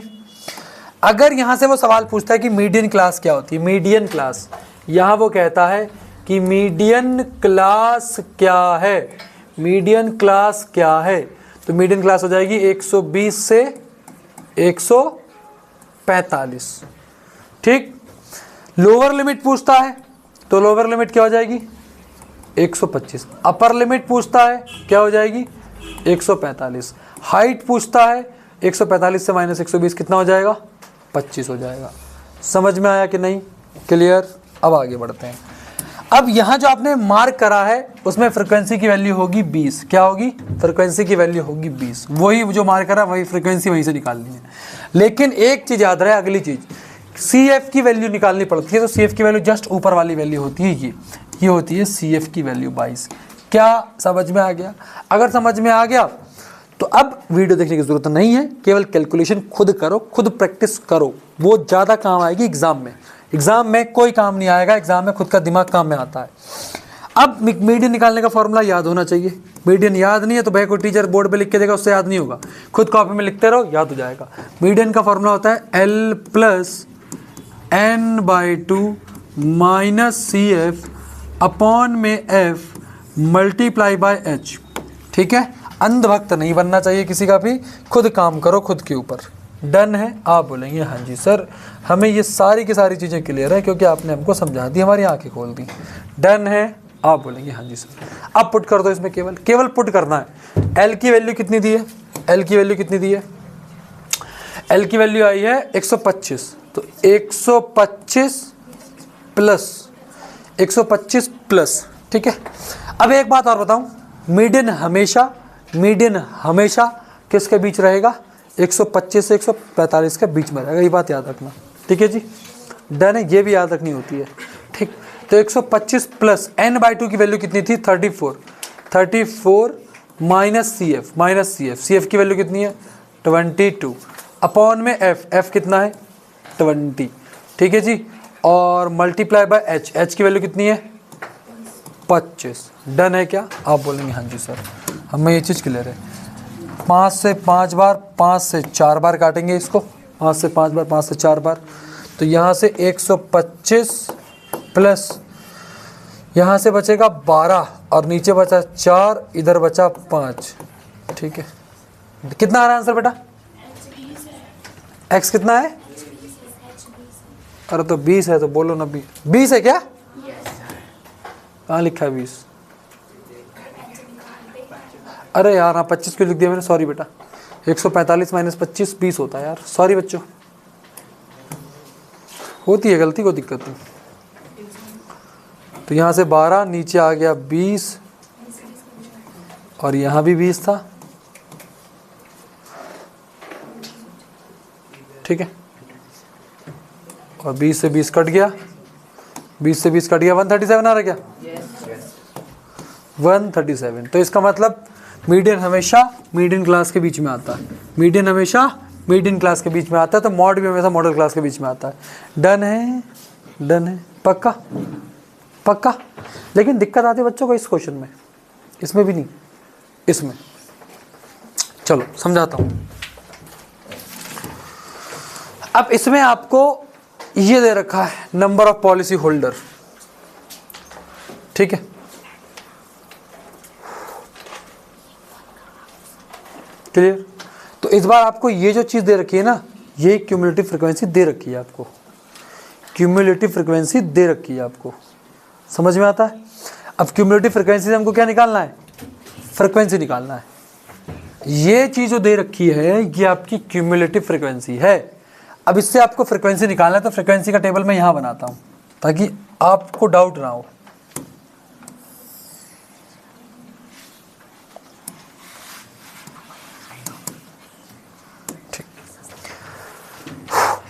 अगर यहाँ से वो सवाल पूछता है कि मीडियन क्लास क्या होती है, मीडियन क्लास, यहाँ वो कहता है कि मीडियन क्लास क्या है, मीडियन क्लास क्या है, तो मीडियन क्लास हो जाएगी 120 से 145। ठीक। लोअर लिमिट पूछता है तो लोअर लिमिट क्या हो जाएगी? 125। अपर लिमिट पूछता है क्या हो जाएगी? 145। हाइट पूछता है 145 से -120 कितना हो जाएगा? 25 हो जाएगा। समझ में आया कि नहीं? क्लियर? अब आगे बढ़ते हैं। अब यहाँ जो आपने मार्क करा है उसमें फ्रीक्वेंसी की वैल्यू होगी 20। क्या होगी? फ्रीक्वेंसी की वैल्यू होगी 20। वही जो मार्क करा वही फ्रीक्वेंसी वहीं से निकालनी है। लेकिन एक चीज़ याद रहे, अगली चीज़ CF की वैल्यू निकालनी पड़ती है, तो CF की वैल्यू जस्ट ऊपर वाली वैल्यू होती है, ये होती है CF की वैल्यू 22। क्या समझ में आ गया? अगर समझ में आ गया तो अब वीडियो देखने की ज़रूरत नहीं है, केवल कैलकुलेशन खुद करो, खुद प्रैक्टिस करो, वो ज़्यादा काम आएगी एग्ज़ाम में। एग्ज़ाम में कोई काम नहीं आएगा, एग्ज़ाम में खुद का दिमाग काम में आता है। अब मीडियन निकालने का फॉर्मूला याद होना चाहिए। मीडियन याद नहीं है तो भाई कोई टीचर बोर्ड पे लिख के देगा, उससे याद नहीं होगा, खुद कॉपी में लिखते रहो, याद हो जाएगा। मीडियन का फॉर्मूला होता है L + n/2 - CF अपॉन में F मल्टीप्लाई बाय एच। ठीक है, अंधभक्त नहीं बनना चाहिए किसी का भी, खुद काम करो खुद के ऊपर। डन है? आप बोलेंगे हाँ जी सर, हमें ये सारी की सारी चीज़ें क्लियर है क्योंकि आपने हमको समझा दी, हमारी आंखें खोल दी। डन है? आप बोलेंगे हाँ जी सर। अब पुट कर दो इसमें, केवल पुट करना है। एल की वैल्यू कितनी दी है? एल की वैल्यू कितनी दी है? एल की वैल्यू आई है 125, तो 125 प्लस, ठीक है। अब एक बात और बताऊं, मीडियन हमेशा किसके बीच रहेगा? 125 से 145 के बीच में रहेगा, ये बात याद रखना। ठीक है जी, डन है, ये भी याद रखनी होती है। ठीक, तो 125 प्लस n/2 की वैल्यू कितनी थी? 34 माइनस सी एफ की वैल्यू कितनी है? 22 अपॉन में एफ कितना है? 20। ठीक है जी, और मल्टीप्लाई बाय एच की वैल्यू कितनी है? 25। डन है क्या? आप बोलेंगे हाँ जी सर, हमें ये चीज़ क्लियर है। 5 से 5 बार, 5 से 4 बार काटेंगे इसको, 5 से 5 बार, 5 से 4 बार, तो यहाँ से 125 प्लस यहाँ से बचेगा 12 और नीचे बचा 4, इधर बचा 5। ठीक है, कितना आ रहा है आंसर बेटा? एक्स कितना है? अरे तो 20 है तो बोलो ना, 20 है क्या? कहाँ लिखा है 20? अरे यार हाँ 25 क्यों लिख दिया मैंने, सॉरी बेटा। 145 माइनस 25 20 होता है यार, सॉरी बच्चों, होती है गलती, को दिक्कत नहीं। तो यहाँ से 12 नीचे आ गया 20 और यहाँ भी 20 था। ठीक है, और 20 से 20 कट गया, 20 से 20 कट गया, 137 आ रहा क्या? 137। तो इसका मतलब मीडियन हमेशा मीडियन क्लास के बीच में आता है, मीडियन हमेशा मीडियन क्लास के बीच में आता है, तो मॉड भी हमेशा मॉडल क्लास के बीच में आता है। डन है? डन है, पक्का पक्का। लेकिन दिक्कत आती है बच्चों को इस क्वेश्चन में, इसमें भी नहीं, इसमें। चलो समझाता हूँ। अब इसमें आपको ये दे रखा है नंबर ऑफ पॉलिसी होल्डर। ठीक है, क्लियर? तो इस बार आपको ये जो चीज़ दे रखी है ना, ये क्यूमुलेटिव फ्रीक्वेंसी दे रखी है आपको, क्यूमुलेटिव फ्रीक्वेंसी दे रखी है आपको, समझ में आता है? अब क्यूमुलेटिव फ्रीक्वेंसी से हमको क्या निकालना है? फ्रीक्वेंसी निकालना है। ये चीज़ जो दे रखी है ये आपकी क्यूमुलेटिव फ्रीक्वेंसी है। अब इससे आपको फ्रीक्वेंसी निकालना है, तो फ्रीक्वेंसी का टेबल मैं यहाँ बनाता हूँ ताकि आपको डाउट ना हो।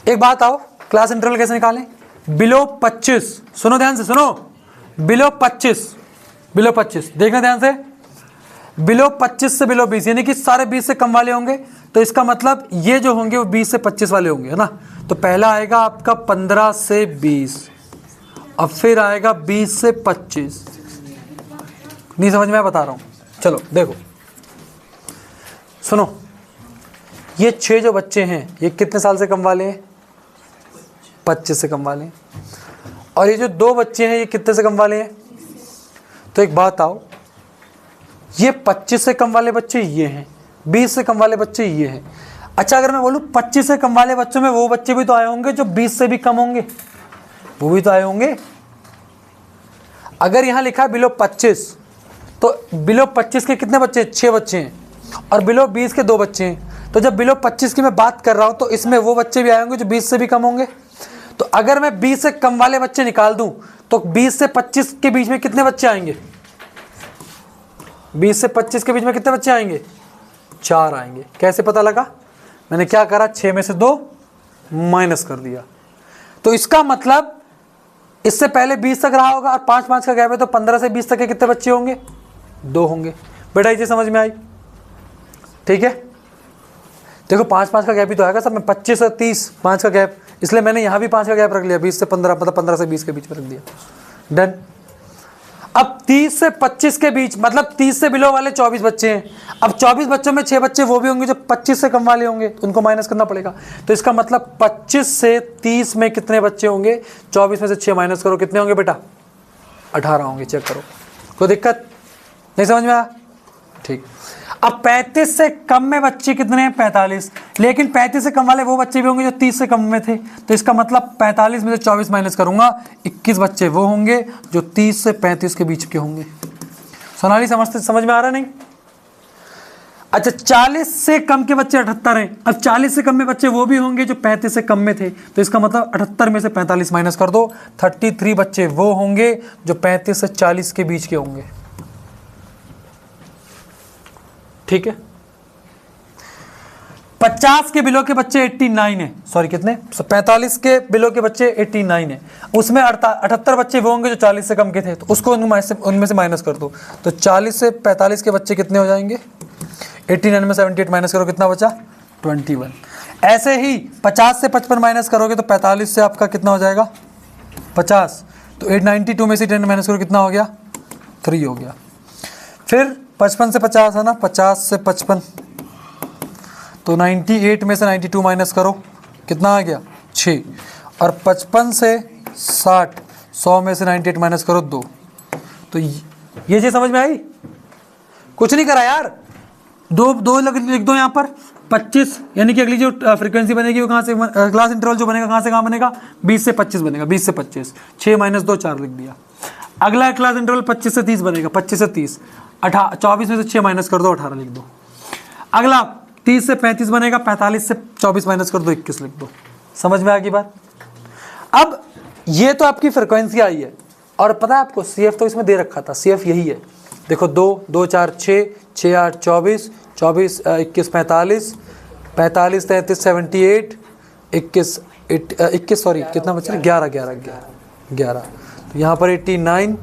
एक बात आओ, क्लास इंटरवल कैसे निकालें? बिलो 25, सुनो ध्यान से, सुनो, बिलो 25 देखना ध्यान से, बिलो 25 से बिलो 20, यानी कि सारे 20 से कम वाले होंगे, तो इसका मतलब ये जो होंगे वो 20 से 25 वाले होंगे, है ना। तो पहला आएगा आपका 15 से 20, अब फिर आएगा 20 से 25। नहीं समझ में, बता रहा हूँ, चलो देखो, सुनो, ये 6 जो बच्चे हैं ये कितने साल से कम वाले हैं? 25 से कम वाले हैं। और ये जो 2 बच्चे हैं ये कितने से कम वाले हैं? तो एक बात आओ, ये 25 से कम वाले बच्चे ये हैं, 20 से कम वाले बच्चे ये हैं। अच्छा, अगर मैं बोलूँ 25 से कम वाले बच्चों में वो बच्चे भी तो आए होंगे जो 20 से भी कम होंगे, वो भी तो आए होंगे। अगर यहाँ लिखा है बिलो 25, तो बिलो 25 के कितने बच्चे हैं? 6 बच्चे हैं, और बिलो 20 के 2 बच्चे हैं। तो जब बिलो 25 की मैं बात कर रहा हूँ तो इसमें वो बच्चे भी आए होंगे जो 20 से भी कम होंगे। तो अगर मैं 20 से कम वाले बच्चे निकाल दूं तो 20 से 25 के बीच में कितने बच्चे आएंगे? 20 से 25 के बीच में कितने बच्चे आएंगे? 4 आएंगे। कैसे पता लगा? मैंने क्या करा, 6 में से 2 माइनस कर दिया। तो इसका मतलब इससे पहले 20 तक रहा होगा और 5-5 का गैप है, तो 15 से 20 तक के कितने बच्चे होंगे? 2 होंगे। बेटा ये समझ में आई? ठीक है, देखो 5-5 का गैप ही तो आएगा सब में, 25 और 30 5 का गैप, इसलिए मैंने यहाँ भी 5 का गैप रख लिया, 20 से 15, मतलब 15 से 20 के बीच में रख दिया। डन। अब 30 से 25 के बीच, मतलब 30 से बिलो वाले 24 बच्चे हैं। अब 24 बच्चों में 6 बच्चे वो भी होंगे जो 25 से कम वाले होंगे, उनको माइनस करना पड़ेगा। तो इसका मतलब 25 से 30 में कितने बच्चे होंगे? 24 में से 6 माइनस करो, कितने होंगे बेटा? 18 होंगे। चेक करो, कोई दिक्कत? नहीं समझ में आया? ठीक। अब 35 से कम में बच्चे कितने हैं? 45। लेकिन 35 से कम वाले वो बच्चे भी होंगे जो 30 से कम में थे, तो इसका मतलब 45 में से 24 माइनस करूंगा, 21 बच्चे वो होंगे जो 30 से 35 के बीच के होंगे। सोनाली समझ में आ रहा नहीं? अच्छा, 40 से कम के बच्चे 78 हैं। अब 40 से कम में बच्चे वो भी होंगे जो 35 से कम में थे, तो इसका मतलब 78 में से 45 माइनस कर दो, 33 बच्चे वो होंगे जो 35 से 40 के बीच के होंगे। ठीक है। 50 के बिलो के बच्चे 89 है, सॉरी कितने, 45 के बिलो के बच्चे 89 है, उसमें 78 बच्चे वो होंगे जो 40 से कम के थे, तो उसको उनमें से माइनस कर दो, तो 40 से 45 के बच्चे कितने हो जाएंगे? 89 में 78 माइनस करो, कितना बचा? 21। ऐसे ही 50 से 55 माइनस करोगे तो 45 से आपका कितना हो जाएगा? 50। तो 892 में से 10 माइनस करो, कितना हो गया? 3 हो गया। फिर 55 से 50 है ना, 50 से 55, तो 98 में से 92 माइनस करो, कितना आ गया? 6। और 55 से 60, 100 में से 98 माइनस करो 2। तो ये चीज समझ में आई? कुछ नहीं करा यार, दो लिख दो यहाँ पर। 25 यानी कि अगली जो फ्रीक्वेंसी बनेगी वो कहाँ से, क्लास इंटरवल जो बनेगा कहाँ से कहाँ बनेगा? 20 से 25 बनेगा, 20 से 25, 6 माइनस 2 4 लिख दिया। अगला क्लास इंटरवल 25 से 30 बनेगा, 25 से 30, 24 में से 6 माइनस कर दो, 18 लिख दो। अगला 30 से 35 बनेगा, 45 से 24 माइनस कर दो, 21 लिख दो। समझ में आ गई बात? अब ये तो आपकी फ्रीक्वेंसी आई है, और पता है आपको CF तो इसमें दे रखा था, CF यही है, देखो 2 2 4 6 6 8 24 24 21 45 45 33 78 21 सॉरी कितना बचा? 11। तो यहाँ पर 89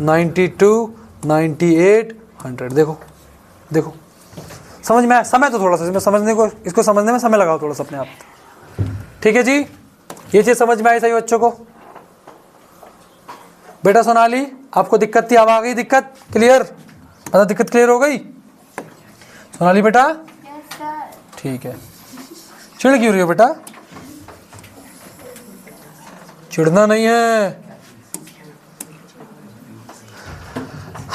92 98 100। देखो समझ में आया? समय तो थोड़ा सा इसमें समझने को, इसको समझने में समय लगाओ थोड़ा सा अपने आप। ठीक है जी, ये चीज समझ में आई सही बच्चों को? बेटा सोनाली, आपको दिक्कत थी, अब आ गई दिक्कत क्लियर? पता दिक्कत क्लियर हो गई सोनाली बेटा? ठीक है। चिढ़ क्यों रही हो बेटा? चिढ़ना नहीं है।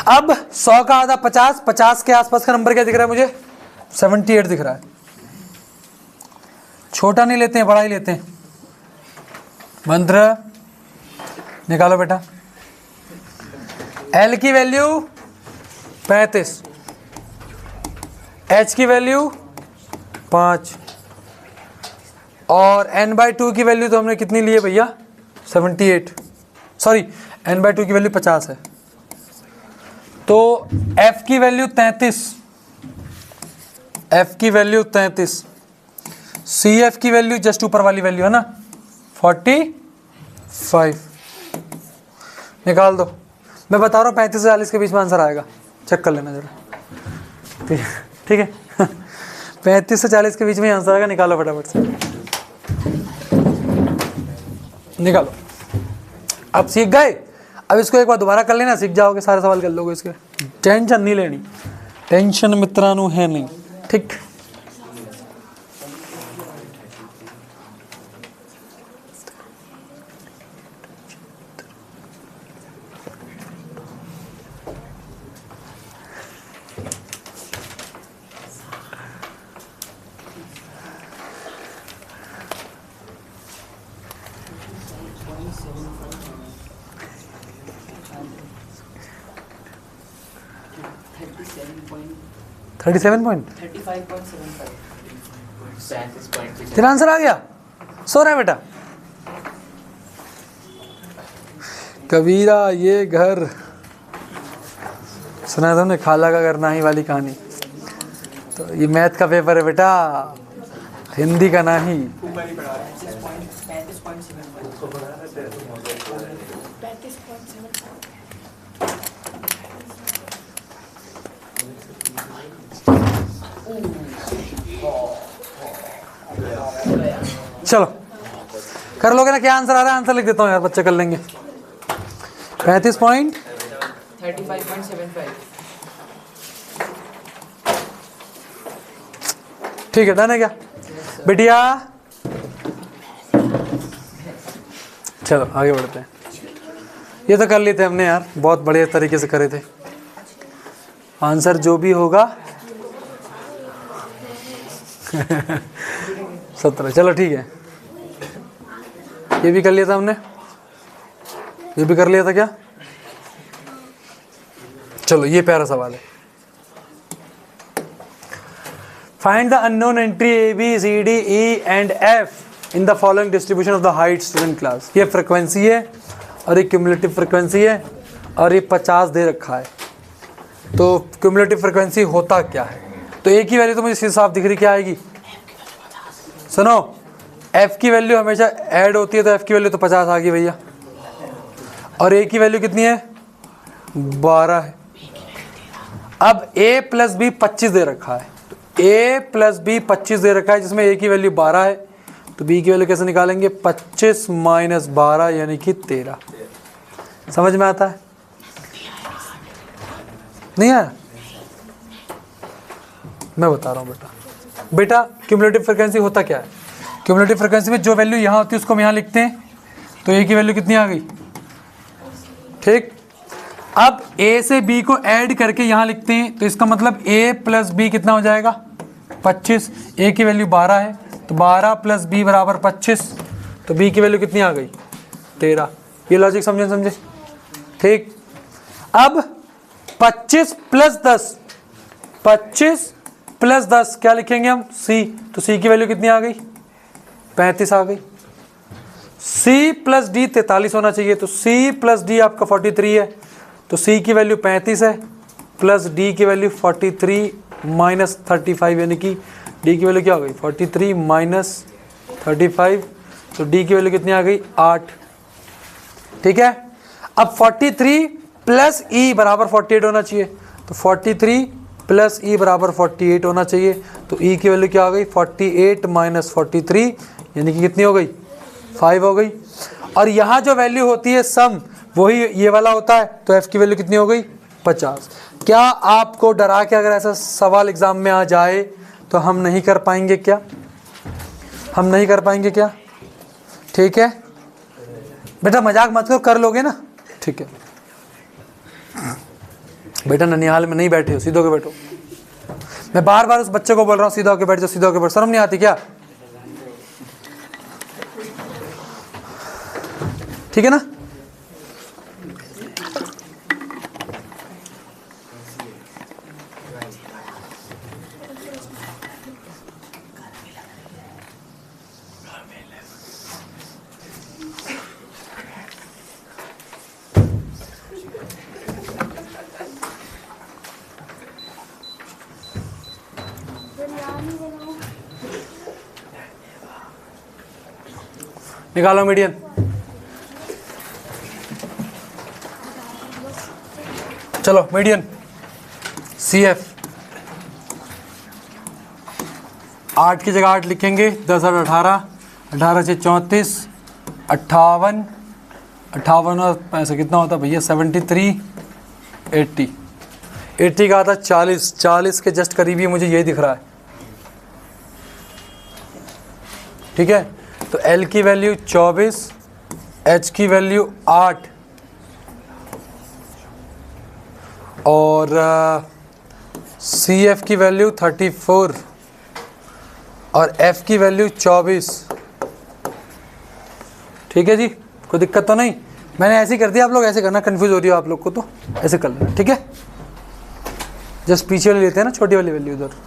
अब 100 का आधा 50, 50 के आसपास का नंबर क्या दिख रहा है मुझे? 78 दिख रहा है। छोटा नहीं लेते हैं, बड़ा ही लेते हैं। मंत्र निकालो बेटा। L की वैल्यू 35, H की वैल्यू 5, और n/2 की वैल्यू तो हमने कितनी ली है भैया? 78, सॉरी n/2 की वैल्यू 50 है, तो F की वैल्यू 33, F की वैल्यू 33, CF की वैल्यू जस्ट ऊपर वाली वैल्यू है ना 45, निकाल दो। मैं बता रहा हूँ 35 से 40 के बीच में आंसर आएगा, चेक कर लेना जरा। ठीक है 35 से 40 के बीच में आंसर आएगा, निकालो फटाफट से, निकालो। अब सीख गए? अब इसको एक बार दोबारा कर लेना, सीख जाओगे, सारे सवाल कर लोगे इसके, टेंशन नहीं लेनी, टेंशन मित्रानु है नहीं। ठीक, थर्टी 37.35 35.6 तेरा आंसर आ गया? सो रहा है बेटा? कबीरा ये घर सुना तुमने, खाला का घर नाही वाली कहानी? तो ये मैथ का पेपर है बेटा, हिंदी का नहीं। चलो कर लोगे ना? क्या आंसर आ रहा है? आंसर लिख देता हूँ यार, बच्चे कर लेंगे। 35.35 ठीक है, डन है क्या बिटिया? चलो आगे बढ़ते हैं। ये तो कर लिए थे हमने यार, बहुत बढ़िया तरीके से करे थे। आंसर जो भी होगा 17। चलो ठीक है, ये भी कर लिया था हमने, ये भी कर लिया था क्या? चलो ये प्यारा सवाल है। Find the unknown entry A B C D E and F in the following distribution of the height student class. ये फ्रिक्वेंसी है और ये क्यूमुलेटिव फ्रिक्वेंसी है और ये 50 दे रखा है। तो क्यूमुलेटिव फ्रिक्वेंसी होता क्या है? तो ए की वैल्यू तो मुझे साफ दिख रही, क्या आएगी? सुनो, एफ की वैल्यू हमेशा ऐड होती है, तो एफ की वैल्यू तो 50 आ गई भैया। और ए की वैल्यू कितनी है? 12 है। अब a प्लस बी 25 दे रखा है, तो a प्लस बी 25 दे रखा है, जिसमें a की वैल्यू 12 है, तो b की वैल्यू कैसे निकालेंगे? 25 माइनस 12 यानी कि 13। समझ में आता है? नहीं आया? मैं बता रहा हूँ बेटा क्यूमुलेटिव फ्रिक्वेंसी होता क्या है? क्यूमुलेटिव फ्रिक्वेंसी में जो वैल्यू यहाँ होती है उसको हम यहाँ लिखते हैं, तो a की वैल्यू कितनी आ गई? ठीक। अब a से b को ऐड करके यहाँ लिखते हैं, तो इसका मतलब a प्लस बी कितना हो जाएगा? 25। a की वैल्यू 12 है, तो 12 प्लस बी बराबर 25, तो b की वैल्यू कितनी आ गई? 13। ये लॉजिक समझे? ठीक। अब 25 प्लस 10, 25 प्लस 10 क्या लिखेंगे हम? c। तो c की वैल्यू कितनी आ गई? 35 आ गई। c प्लस डी 43 होना चाहिए, तो c प्लस डी आपका 43 है, तो c की वैल्यू 35 है, प्लस d की वैल्यू 43 माइनस 35, यानी कि d की वैल्यू क्या हो गई? 43 माइनस 35, तो d की वैल्यू कितनी आ गई? 8। ठीक है। अब 43 प्लस e बराबर 48 होना चाहिए, तो 43 प्लस e बराबर 48 होना चाहिए, तो e की वैल्यू क्या हो गई? 48 माइनस 43, यानी कि कितनी हो गई? 5 हो गई। और यहाँ जो वैल्यू होती है सम, वही ये वाला होता है, तो f की वैल्यू कितनी हो गई? 50। क्या आपको डरा के अगर ऐसा सवाल एग्जाम में आ जाए तो हम नहीं कर पाएंगे क्या? हम नहीं कर पाएंगे क्या? ठीक है बेटा, मजाक मत करो, कर लोगे ना? ठीक है बेटा, ननिहाल में नहीं बैठे हो, सीधे होके बैठो। मैं बार बार उस बच्चे को बोल रहा हूँ सीधा होके बैठ जाओ, सीधा होके बैठ। शर्म नहीं आती क्या? ठीक है ना? निकालो मीडियन। चलो मीडियन CF 8 की जगह 8 लिखेंगे, 10 और 18, 18 से 34, 58, 58 और ऐसा कितना होता भैया? 73, 80, 80 का आता 40, 40 के जस्ट करीब ही मुझे ये दिख रहा है। ठीक है, तो L की वैल्यू 24, H की वैल्यू 8 और CF की वैल्यू 34 और F की वैल्यू 24। ठीक है जी, कोई दिक्कत तो नहीं? मैंने ऐसे ही कर दिया, आप लोग ऐसे करना, कंफ्यूज हो रही हो आप लोग को तो ऐसे कर लेना। ठीक है, जस्ट पीछे वाले लेते हैं ना, छोटी वाली वैल्यू उधर।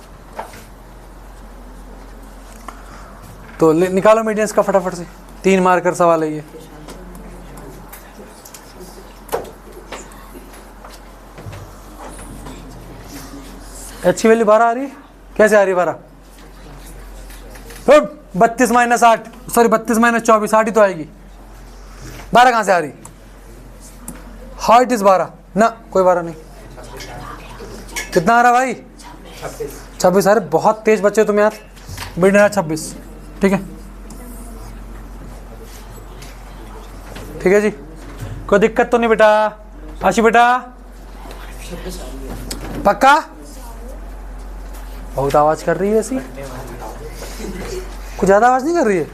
तो निकालो मीडियंस का फटाफट से, 3 मार्कर सवाल है ये। H की वैल्यू 12 आ रही है, कैसे आ रही है 12? 32 माइनस 8, सॉरी 32 माइनस 24, 8 ही तो आएगी। 12 कहाँ से आ रही? हाइट इज 12 ना, कोई 12 नहीं। कितना आ रहा भाई? 26। अरे बहुत तेज बच्चे हो तुम यार। बेटा 26। ठीक है, ठीक है जी, कोई दिक्कत तो नहीं बेटा? आशी बेटा पक्का? बहुत आवाज कर रही है ऐसी, कुछ ज्यादा आवाज नहीं कर रही है?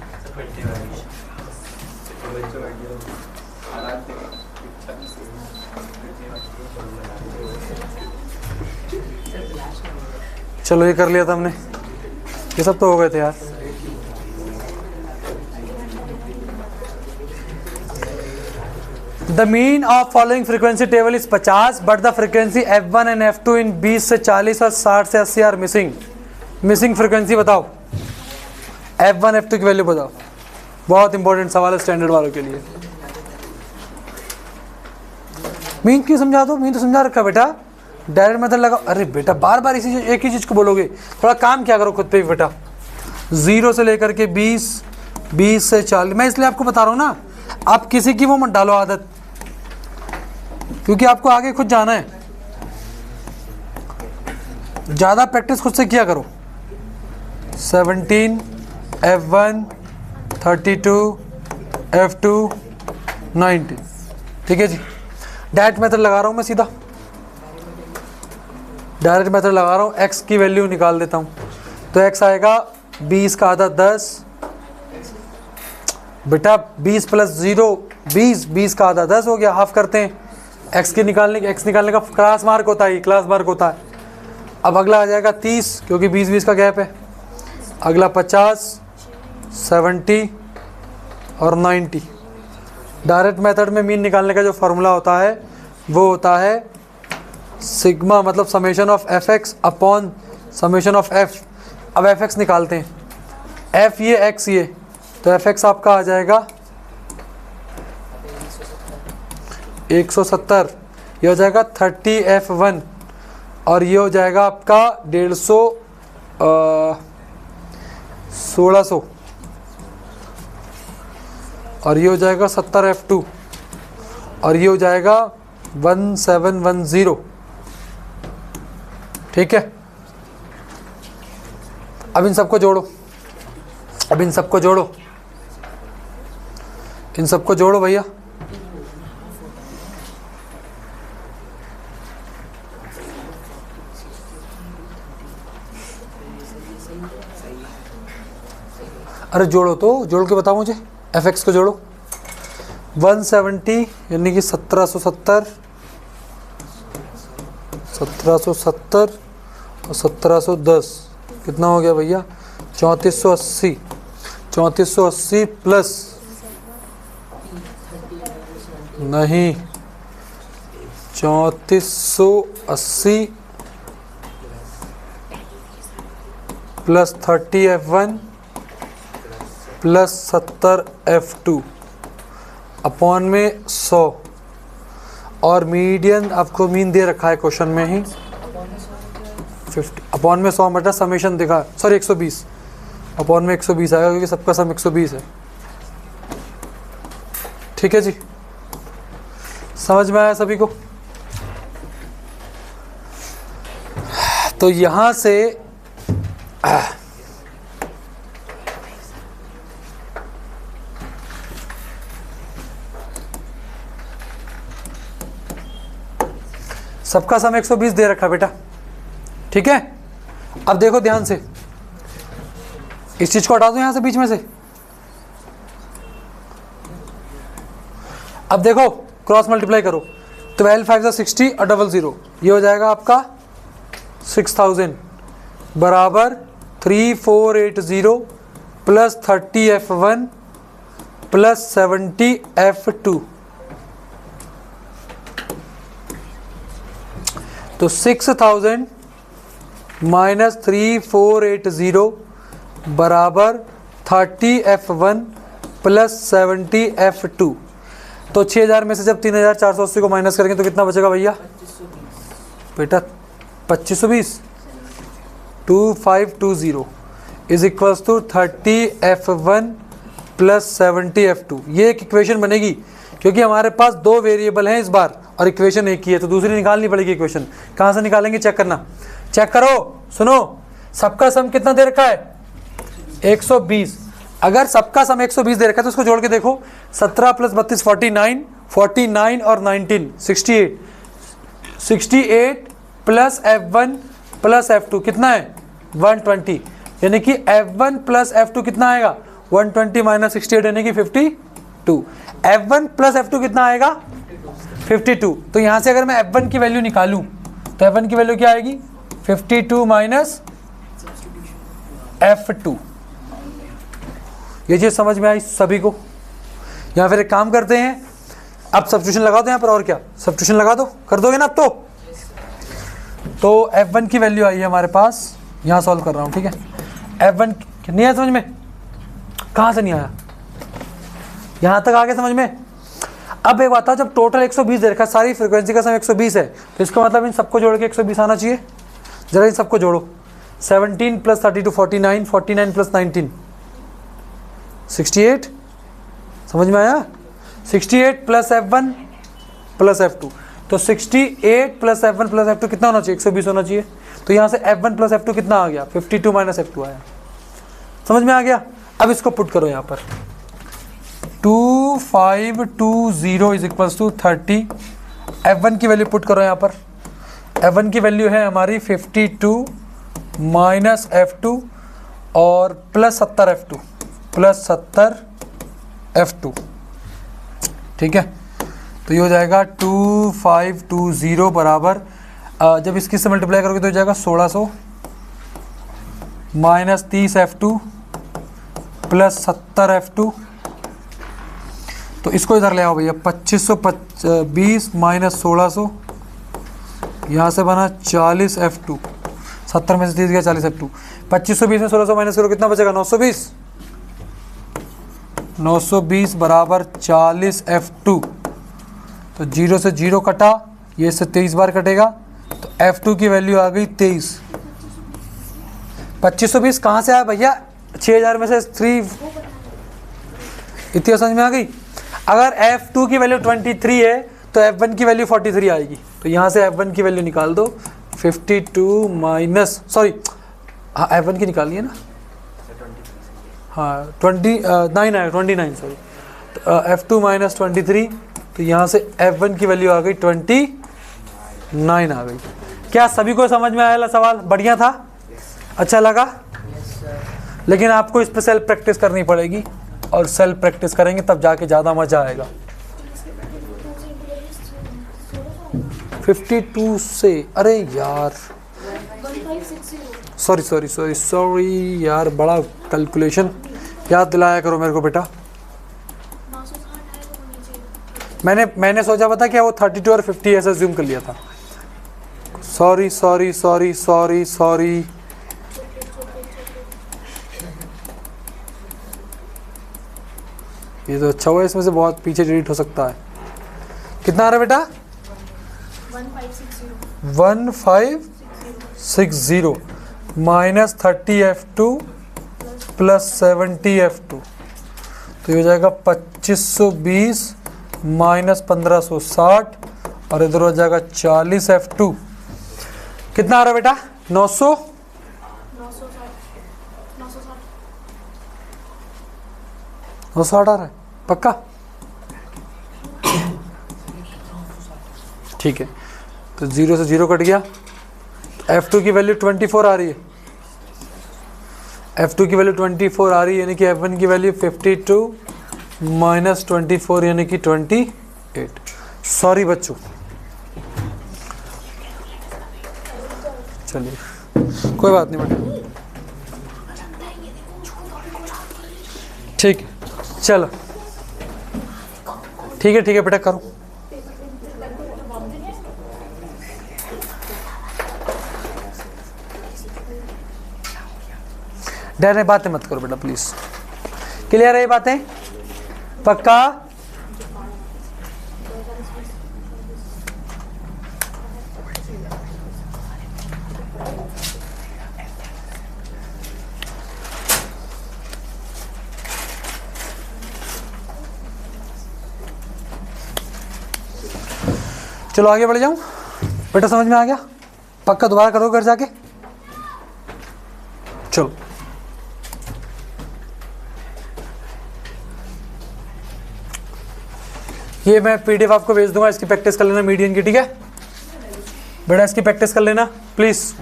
चलो ये कर लिया था हमने, ये सब तो हो गए थे यार। The mean of following frequency table is 50 but the frequency F1 and F2 इन 20 से 40 और 60 से 80 आर मिसिंग। मिसिंग फ्रीक्वेंसी बताओ, F1 F2 की वैल्यू बताओ। बहुत इंपॉर्टेंट सवाल है स्टैंडर्ड वालों के लिए। मीन क्यों समझा दो, मीन तो समझा रखा बेटा, डायरेक्ट मेथड लगाओ। अरे बेटा बार बार इसी एक ही चीज को बोलोगे, थोड़ा काम क्या करो खुद पे भी बेटा। 0 से लेकर के 20, 20 से 40, मैं इसलिए आपको बता रहा हूँ ना, आप किसी की वो मत डालो आदत, क्योंकि आपको आगे खुद जाना है। ज्यादा प्रैक्टिस खुद से किया करो। 17 F1 32 F2 19, ठीक है जी। डायरेक्ट मेथड लगा रहा हूं मैं, सीधा डायरेक्ट मेथड लगा रहा हूं। x की वैल्यू निकाल देता हूं, तो x आएगा 20 का आधा 10 बेटा, 20 प्लस 0 20, 20 का आधा 10 हो गया। हाफ करते हैं, x निकालने का क्लास मार्क होता है, क्लास मार्क होता है। अब अगला आ जाएगा 30, क्योंकि 20-20 का गैप है। अगला 50, 70 और 90। डायरेक्ट मेथड में मीन निकालने का जो फॉर्मूला होता है वो होता है सिग्मा, मतलब summation of fx upon summation of f। अब fx निकालते हैं, f ये x ये, तो fx आपका आ जाएगा 170, ये हो जाएगा 30 F1 और ये हो जाएगा आपका 150 1600 और ये हो जाएगा 70 F2 और ये हो जाएगा 1710, ठीक है। अब इन सबको जोड़ो, अब इन सबको जोड़ो, इन सबको जोड़ो भैया। अरे जोड़ो तो, जोड़ के बताओ मुझे, fx को जोड़ो। 170 यानी कि 1770 और 1710 कितना हो गया भैया? 3480। 3480 प्लस नहीं 3480 plus 30 F1 plus 70 F2 upon में 100 और मीडियन आपको मीन दे रखा है क्वेश्चन में ही 50 अपॉन में 100 मतलब समेशन दिखा, सॉरी 120 अपॉन में 120 आएगा क्योंकि सबका सम 120 है, ठीक है जी। समझ में आया सभी को? तो यहां से सबका सम 120 दे रखा बेटा, ठीक है। अब देखो ध्यान से, इस चीज को हटा दो यहां से बीच में से। अब देखो क्रॉस मल्टीप्लाई करो, 12 5 60 और 00, ये हो जाएगा आपका 6000 बराबर 3480 प्लस 30 F1 प्लस 70 F2। तो 6000 माइनस 3480 बराबर 30 F1 प्लस 70 F2। तो 6000 में से जब 3480 को माइनस करेंगे तो कितना बचेगा भैया? बेटा 2520, 2520 is equals to 30 F1 plus 70 F2। ये एक इक्वेशन बनेगी क्योंकि हमारे पास दो वेरिएबल हैं इस बार और इक्वेशन एक ही है, तो दूसरी निकालनी पड़ेगी इक्वेशन। कहाँ से निकालेंगे चेक करना, चेक करो, सुनो। सबका सम कितना दे रखा है? 120। अगर सबका सम 120 दे रखा है तो उसको जोड़ के देखो, 17 प्लस 32 49, 49 और 19 68, 68 प्लस F1 प्लस F2 कितना है? 120। यानी कि F1 प्लस F2 कितना आएगा? 120 माइनस 68 यानी कि 52। F1 प्लस F2 कितना आएगा? 52। तो यहाँ से अगर मैं F1 की वैल्यू निकालूं तो F1 की वैल्यू क्या आएगी 52 माइनस F2। ये चीज समझ में आई सभी को? यहाँ फिर एक काम करते हैं, अब सब्स्टिट्यूशन लगा दो यहाँ पर, और क्या सब्स्टिट्यूशन लगा दो, कर दोगे ना? तो F1 की वैल्यू आई है हमारे पास, यहाँ सॉल्व कर रहा हूँ, ठीक है। F1 नहीं आया समझ में? कहाँ से नहीं आया? यहाँ तक आ गया समझ में? अब एक बात था, जब टोटल 120 दे रखा है, सारी फ्रीक्वेंसी का सम 120 है, तो इसका मतलब इन सबको जोड़ के 120 आना चाहिए। जरा इन सबको जोड़ो, 17 प्लस 32 49, 49 प्लस 19 68, समझ में आया? 68 प्लस F1 प्लस F2, तो 68 प्लस F1 प्लस F2 कितना होना चाहिए? 120 होना चाहिए। तो यहाँ से F1 प्लस F2 कितना आ गया? 52 माइनस F2 आया। समझ में आ गया? अब इसको पुट करो यहाँ पर, 2520 इज इक्वल्स टू 30। F1 की वैल्यू पुट करो यहाँ पर, F1 की वैल्यू है हमारी 52 माइनस F2 और प्लस 70 F2 प्लस 70 F2, ठीक है। तो ये हो जाएगा 2520 बराबर, जब इसकी से मल्टीप्लाई करोगे तो हो जाएगा 1600 माइनस 30 F2 प्लस 70 F2। तो इसको इधर ले आओ भैया, 2520 माइनस 1600, यहाँ से बना 40 F2, 70 में से 30 गया 40 F2। 2520 में 1600 माइनस करो, कितना बचेगा? 920। 920 बराबर 40 F2। तो 0 से 0 कटा, ये से 23 बार कटेगा, तो F2 की वैल्यू आ गई 23। 2520 कहाँ से आया भैया? 6000 में से 3, इतनी समझ में आ गई? अगर F2 की वैल्यू 23 है तो F1 की वैल्यू 43 आएगी। तो यहाँ से F1 की वैल्यू निकाल दो, 52 माइनस, सॉरी हाँ F1 की निकालिए है ना, हाँ 29 आया, 29 सॉरी। तो F2 माइनस 23, तो यहाँ से F1 की वैल्यू आ गई 29 आ गई। क्या सभी को समझ में आया सवाल? बढ़िया था, अच्छा लगा? लेकिन आपको इस पर सेल्फ प्रैक्टिस करनी पड़ेगी, और सेल्फ प्रैक्टिस करेंगे तब जाके ज़्यादा मज़ा आएगा। 52 से, अरे यार सॉरी यार, बड़ा कैलकुलेशन याद दिलाया करो मेरे को बेटा। मैंने सोचा पता क्या, वो 32 और 50 ऐसे अज्यूम कर लिया था। सॉरी। ये तो अच्छा हुआ, इसमें से बहुत पीछे डिलीट हो सकता है। कितना आ रहा है बेटा? 1560 माइनस 30 F2 प्लस 70 F2, तो ये हो जाएगा 2520 माइनस 1560, और इधर हो जाएगा 40 F2। कितना आ रहा है बेटा? 960 आ रहा है पक्का? ठीक है, तो 0 से 0 कट गया। F2 की वैल्यू 24 आ रही है, F2 की वैल्यू 24 आ रही है, यानी कि F1 की वैल्यू 52 माइनस 24 यानी कि 28। सॉरी बच्चों, चलिए कोई बात नहीं बेटा, ठीक है चलो, ठीक है बेटा करो। डरने बातें मत करो बेटा प्लीज। क्लियर है ये बातें? पक्का? चलो आगे बढ़ जाऊं बेटा, समझ में आ गया? पक्का दोबारा करो घर जाके। चलो ये मैं PDF आपको भेज दूंगा, इसकी प्रैक्टिस कर लेना मीडियन की, ठीक है बेटा? इसकी प्रैक्टिस कर लेना प्लीज।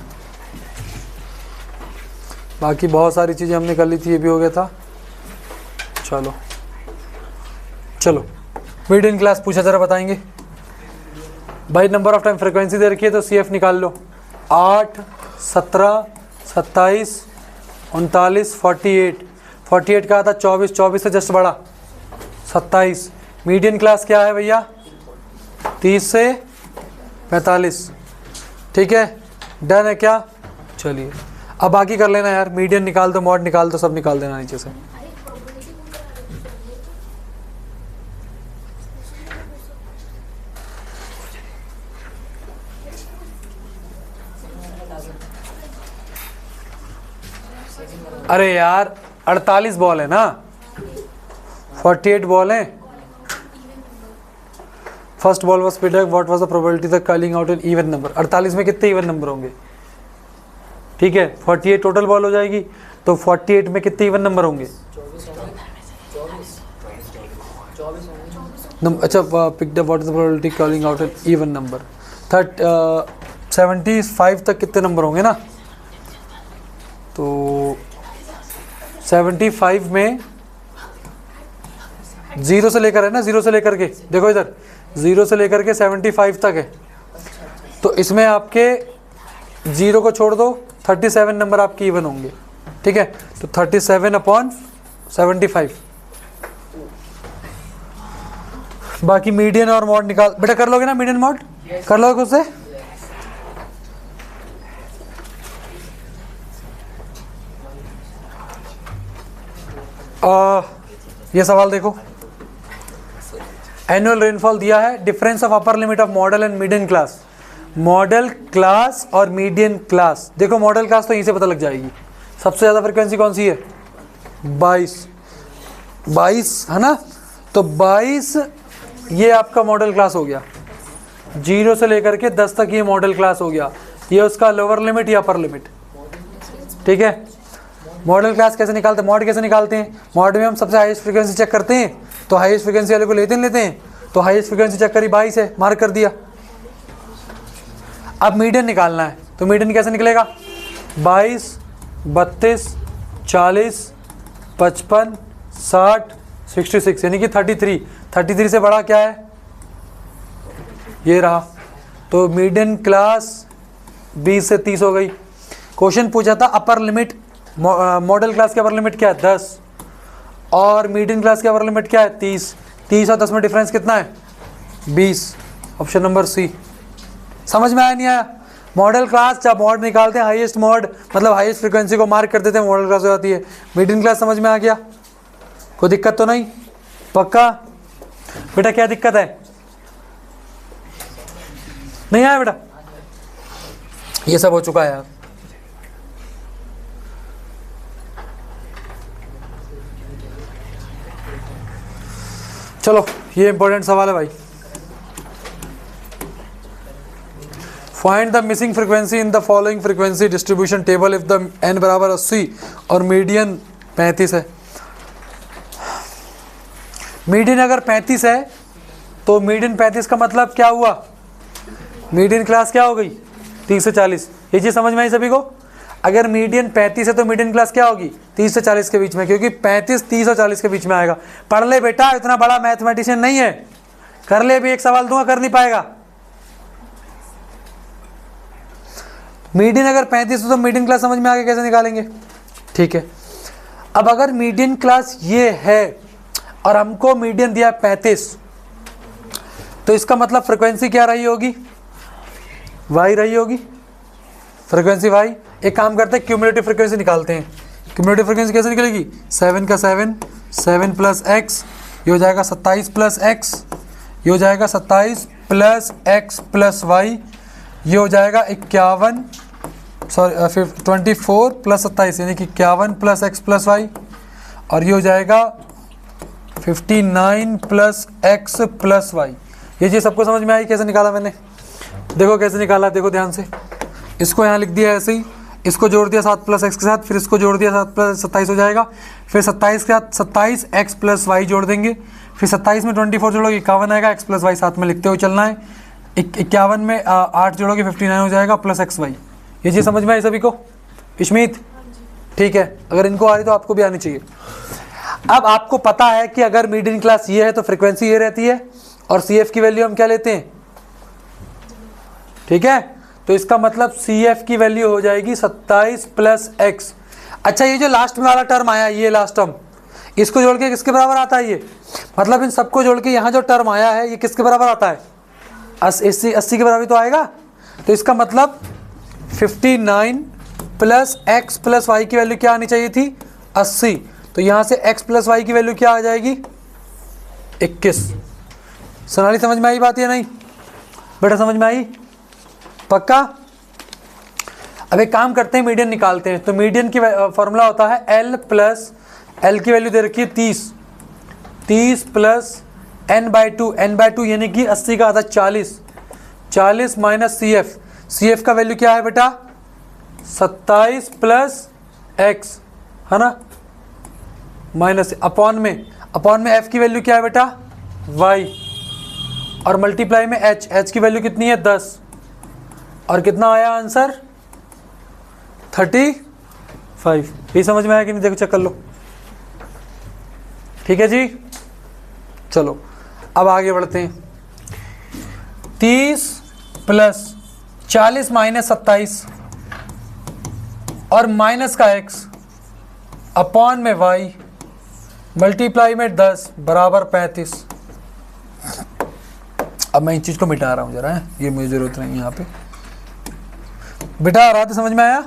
बाकी बहुत सारी चीजें हमने कर ली थी, ये भी हो गया था। चलो मीडियन क्लास पूछा जरा बताएंगे? भाई नंबर ऑफ टाइम फ्रिक्वेंसी दे रखी है तो CF निकाल लो। 8, 17, 27, 39, 48। 48 का था 24, 24 से जस्ट बढ़ा 27। मीडियन क्लास क्या है भैया? 30 से 45। ठीक है, डन है क्या? चलिए अब बाकी कर लेना यार, मीडियन निकाल दो, मॉड निकाल दो, सब निकाल देना नीचे से। अरे यार 48 बॉल है ना, 48 बॉल है। फर्स्ट बॉल वाज पिटक, what was the probability the calling out an even number? 48 में कितने इवन नंबर होंगे? ठीक है, 48 टोटल बॉल हो जाएगी, तो 48 में कितने इवन नंबर होंगे? अच्छा, pick what is the probability calling out an even number? 75 तक कितने नंबर होंगे ना? तो 75 में 0 से लेकर है ना, 0 से लेकर के देखो इधर, 0 से लेकर के 75 तक है। तो इसमें आपके 0 को छोड़ दो, 37 नंबर आपके इवन होंगे। ठीक है, तो 37/75। बाकी मीडियन और मॉड निकाल, बेटा कर लोगे ना मीडियन मॉड? कर लोगे खुद से? ये सवाल देखो, एनुअल रेनफॉल दिया है, difference of upper limit of model and median class. Model class और मीडियन क्लास, देखो मॉडल क्लास तो यहीं से पता लग जाएगी। सबसे ज़्यादा फ्रिक्वेंसी कौन सी है? 22 है ना, तो 22 ये आपका मॉडल क्लास हो गया। 0 से लेकर के 10 तक ये मॉडल क्लास हो गया, ये उसका लोअर लिमिट या अपर लिमिट। ठीक है, मॉडल क्लास कैसे निकालते हैं, मॉड कैसे निकालते हैं? मॉड में हम सबसे हाईएस्ट फ्रीक्वेंसी चेक करते हैं, तो हाईएस्ट फ्रीक्वेंसी वाले को लेते हैं, तो हाईएस्ट फ्रीक्वेंसी चेक करी 22 है, मार्क कर दिया। अब मीडियन निकालना है, तो मीडियन कैसे निकलेगा? 22, 32, 40, 55, 60, 66, यानी कि 33 से बड़ा क्या है? ये रहा। तो मीडियन क्लास 20 से 30 हो गई। क्वेश्चन पूछा था अपर लिमिट, मॉडल क्लास की अपर लिमिट क्या है? 10, और मीडियन क्लास की अपर लिमिट क्या है? 30। 30 और 10 में डिफरेंस कितना है? 20। Option number C. समझ में आया नहीं आया? मॉडल क्लास जब मॉड निकालते हैं, हाईएस्ट मॉड मतलब हाईएस्ट फ्रीक्वेंसी को मार्क कर देते हैं, मॉडल क्लास हो जाती है। मीडियन क्लास समझ में आ गया? कोई दिक्कत तो नहीं? पक्का बेटा? क्या दिक्कत है? नहीं आया बेटा? ये सब हो चुका है यार। चलो ये इंपॉर्टेंट सवाल है भाई। Find the missing frequency in the following frequency distribution table if the n बराबर 80 और मीडियन 35 है। मीडियन अगर 35 है तो मीडियन 35 का मतलब क्या हुआ? मीडियन क्लास क्या हो गई? 30 से 40। ये चीज़ समझ में आई सभी को? अगर मीडियन 35 है तो मीडियन क्लास क्या होगी? 30 से 40 के बीच में, क्योंकि 35 30 और 40 के बीच में आएगा। पढ़ ले बेटा, इतना बड़ा मैथमेटिशियन नहीं है। कर ले, भी एक सवाल दूंगा कर नहीं पाएगा। मीडियन अगर 35 है तो मीडियन क्लास समझ में आगे कैसे निकालेंगे? ठीक है, अब अगर मीडियन क्लास ये है और हमको मीडियन दिया 35, तो इसका मतलब फ्रीक्वेंसी क्या रही होगी? वाई रही होगी, फ्रीक्वेंसी वाई। एक काम करते हैं, क्यूमुलेटिव फ्रीक्वेंसी निकालते हैं। क्यूमुलेटिव फ्रीक्वेंसी कैसे निकलेगी? 7 का 7, 7 प्लस एक्स, ये हो जाएगा 27 प्लस एक्स, ये हो जाएगा 27 प्लस एक्स प्लस वाई, ये हो जाएगा 51, सॉरी 24 प्लस 27 यानी कि 51 प्लस एक्स प्लस वाई, और ये हो जाएगा 59 प्लस एक्स प्लस वाई। ये चीज़ सबको समझ में आई? कैसे निकाला मैंने? देखो कैसे निकाला, देखो ध्यान से। इसको यहाँ लिख दिया ऐसे ही, इसको जोड़ दिया 7 प्लस एक्स के साथ, फिर इसको जोड़ दिया 7 प्लस 27 हो जाएगा, फिर 27 के साथ 27 एक्स प्लस वाई जोड़ देंगे, फिर 27 में 24 जोड़ोगे 51 आएगा, एक्स प्लस वाई साथ में लिखते हुए चलना है। 51 में 8 जोड़ोगे 59 हो जाएगा प्लस एक्स वाई। ये चीज़ समझ में आई सभी को? इशमीत ठीक है, अगर इनको आ रही तो आपको भी आनी चाहिए। अब आपको पता है कि अगर मीडियन क्लास ये है तो फ्रीक्वेंसी ये रहती है, और सी एफ की वैल्यू हम क्या लेते हैं? ठीक है, तो इसका मतलब CF की वैल्यू हो जाएगी 27 प्लस एक्स। अच्छा, ये जो लास्ट में वाला टर्म आया, ये लास्ट टर्म, इसको जोड़ के किसके बराबर आता है? ये मतलब इन सबको जोड़ के यहाँ जो टर्म आया है ये किसके बराबर आता है? 80 के बराबर तो आएगा। तो इसका मतलब 59 प्लस एक्स प्लस वाई की वैल्यू क्या आनी चाहिए थी? 80। तो यहाँ से x प्लस वाई की वैल्यू क्या आ जाएगी? 21। सोनाली समझ में आई बात या नहीं? बेटा समझ में आई? पक्का? अब एक काम करते हैं, मीडियन निकालते हैं। तो मीडियन की फॉर्मूला होता है L प्लस L की वैल्यू दे रखी है 30 प्लस n/2 यानी कि 80 का आधा 40 माइनस CF का वैल्यू क्या है बेटा? 27 प्लस x, है ना, माइनस अपॉन में f की वैल्यू क्या है बेटा? y, और मल्टीप्लाई में h की वैल्यू कितनी है? 10। और कितना आया आंसर? 35। ये समझ में आया कि नहीं? देखो चेक कर लो। ठीक है जी, चलो अब आगे बढ़ते हैं। 30 प्लस 40 माइनस 27 और माइनस का x अपॉन में y मल्टीप्लाई में 10 बराबर 35। अब मैं इन चीज को मिटा रहा हूं जरा, है ये मुझे जरूरत नहीं यहाँ पे। बेटा रहा था, समझ में आया?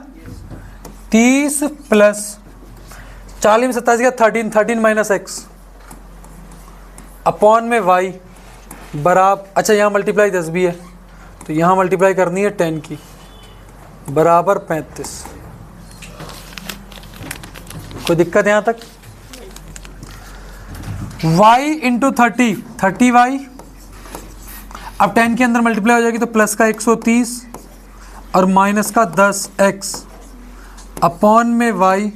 30 प्लस 40 में 27 का 13 माइनस x अपॉन में y बराबर, अच्छा यहाँ मल्टीप्लाई 10 भी है तो यहाँ मल्टीप्लाई करनी है 10 की, बराबर 35। कोई दिक्कत है यहाँ तक? y इंटू 30y, अब 10 के अंदर मल्टीप्लाई हो जाएगी तो प्लस का 130 और माइनस का 10x अपॉन में y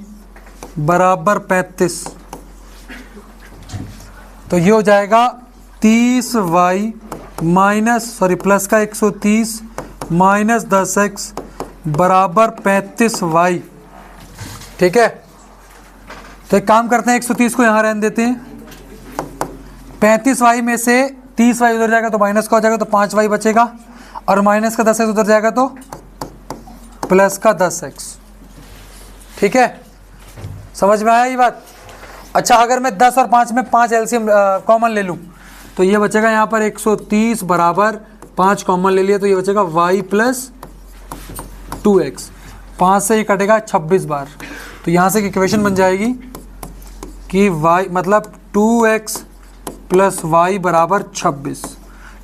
बराबर 35। तो ये हो जाएगा 30y प्लस का 130 माइनस 10x बराबर 35y। ठीक है, तो एक काम करते हैं, 130 को यहाँ रहने देते हैं। 35y में से 30y उधर जाएगा तो माइनस का हो जाएगा तो 5y बचेगा, और माइनस का 10x उधर जाएगा तो प्लस का 10x। ठीक है, समझ में आया ये बात? अच्छा, अगर मैं 10 और 5 में 5 एलसीएम कॉमन ले लूँ तो ये बचेगा यहाँ पर 130 बराबर 5 कॉमन ले लिया तो ये बचेगा y प्लस 2x। 5 से ये कटेगा 26 बार, तो यहाँ से इक्वेशन बन जाएगी कि y मतलब 2x प्लस वाई बराबर 26,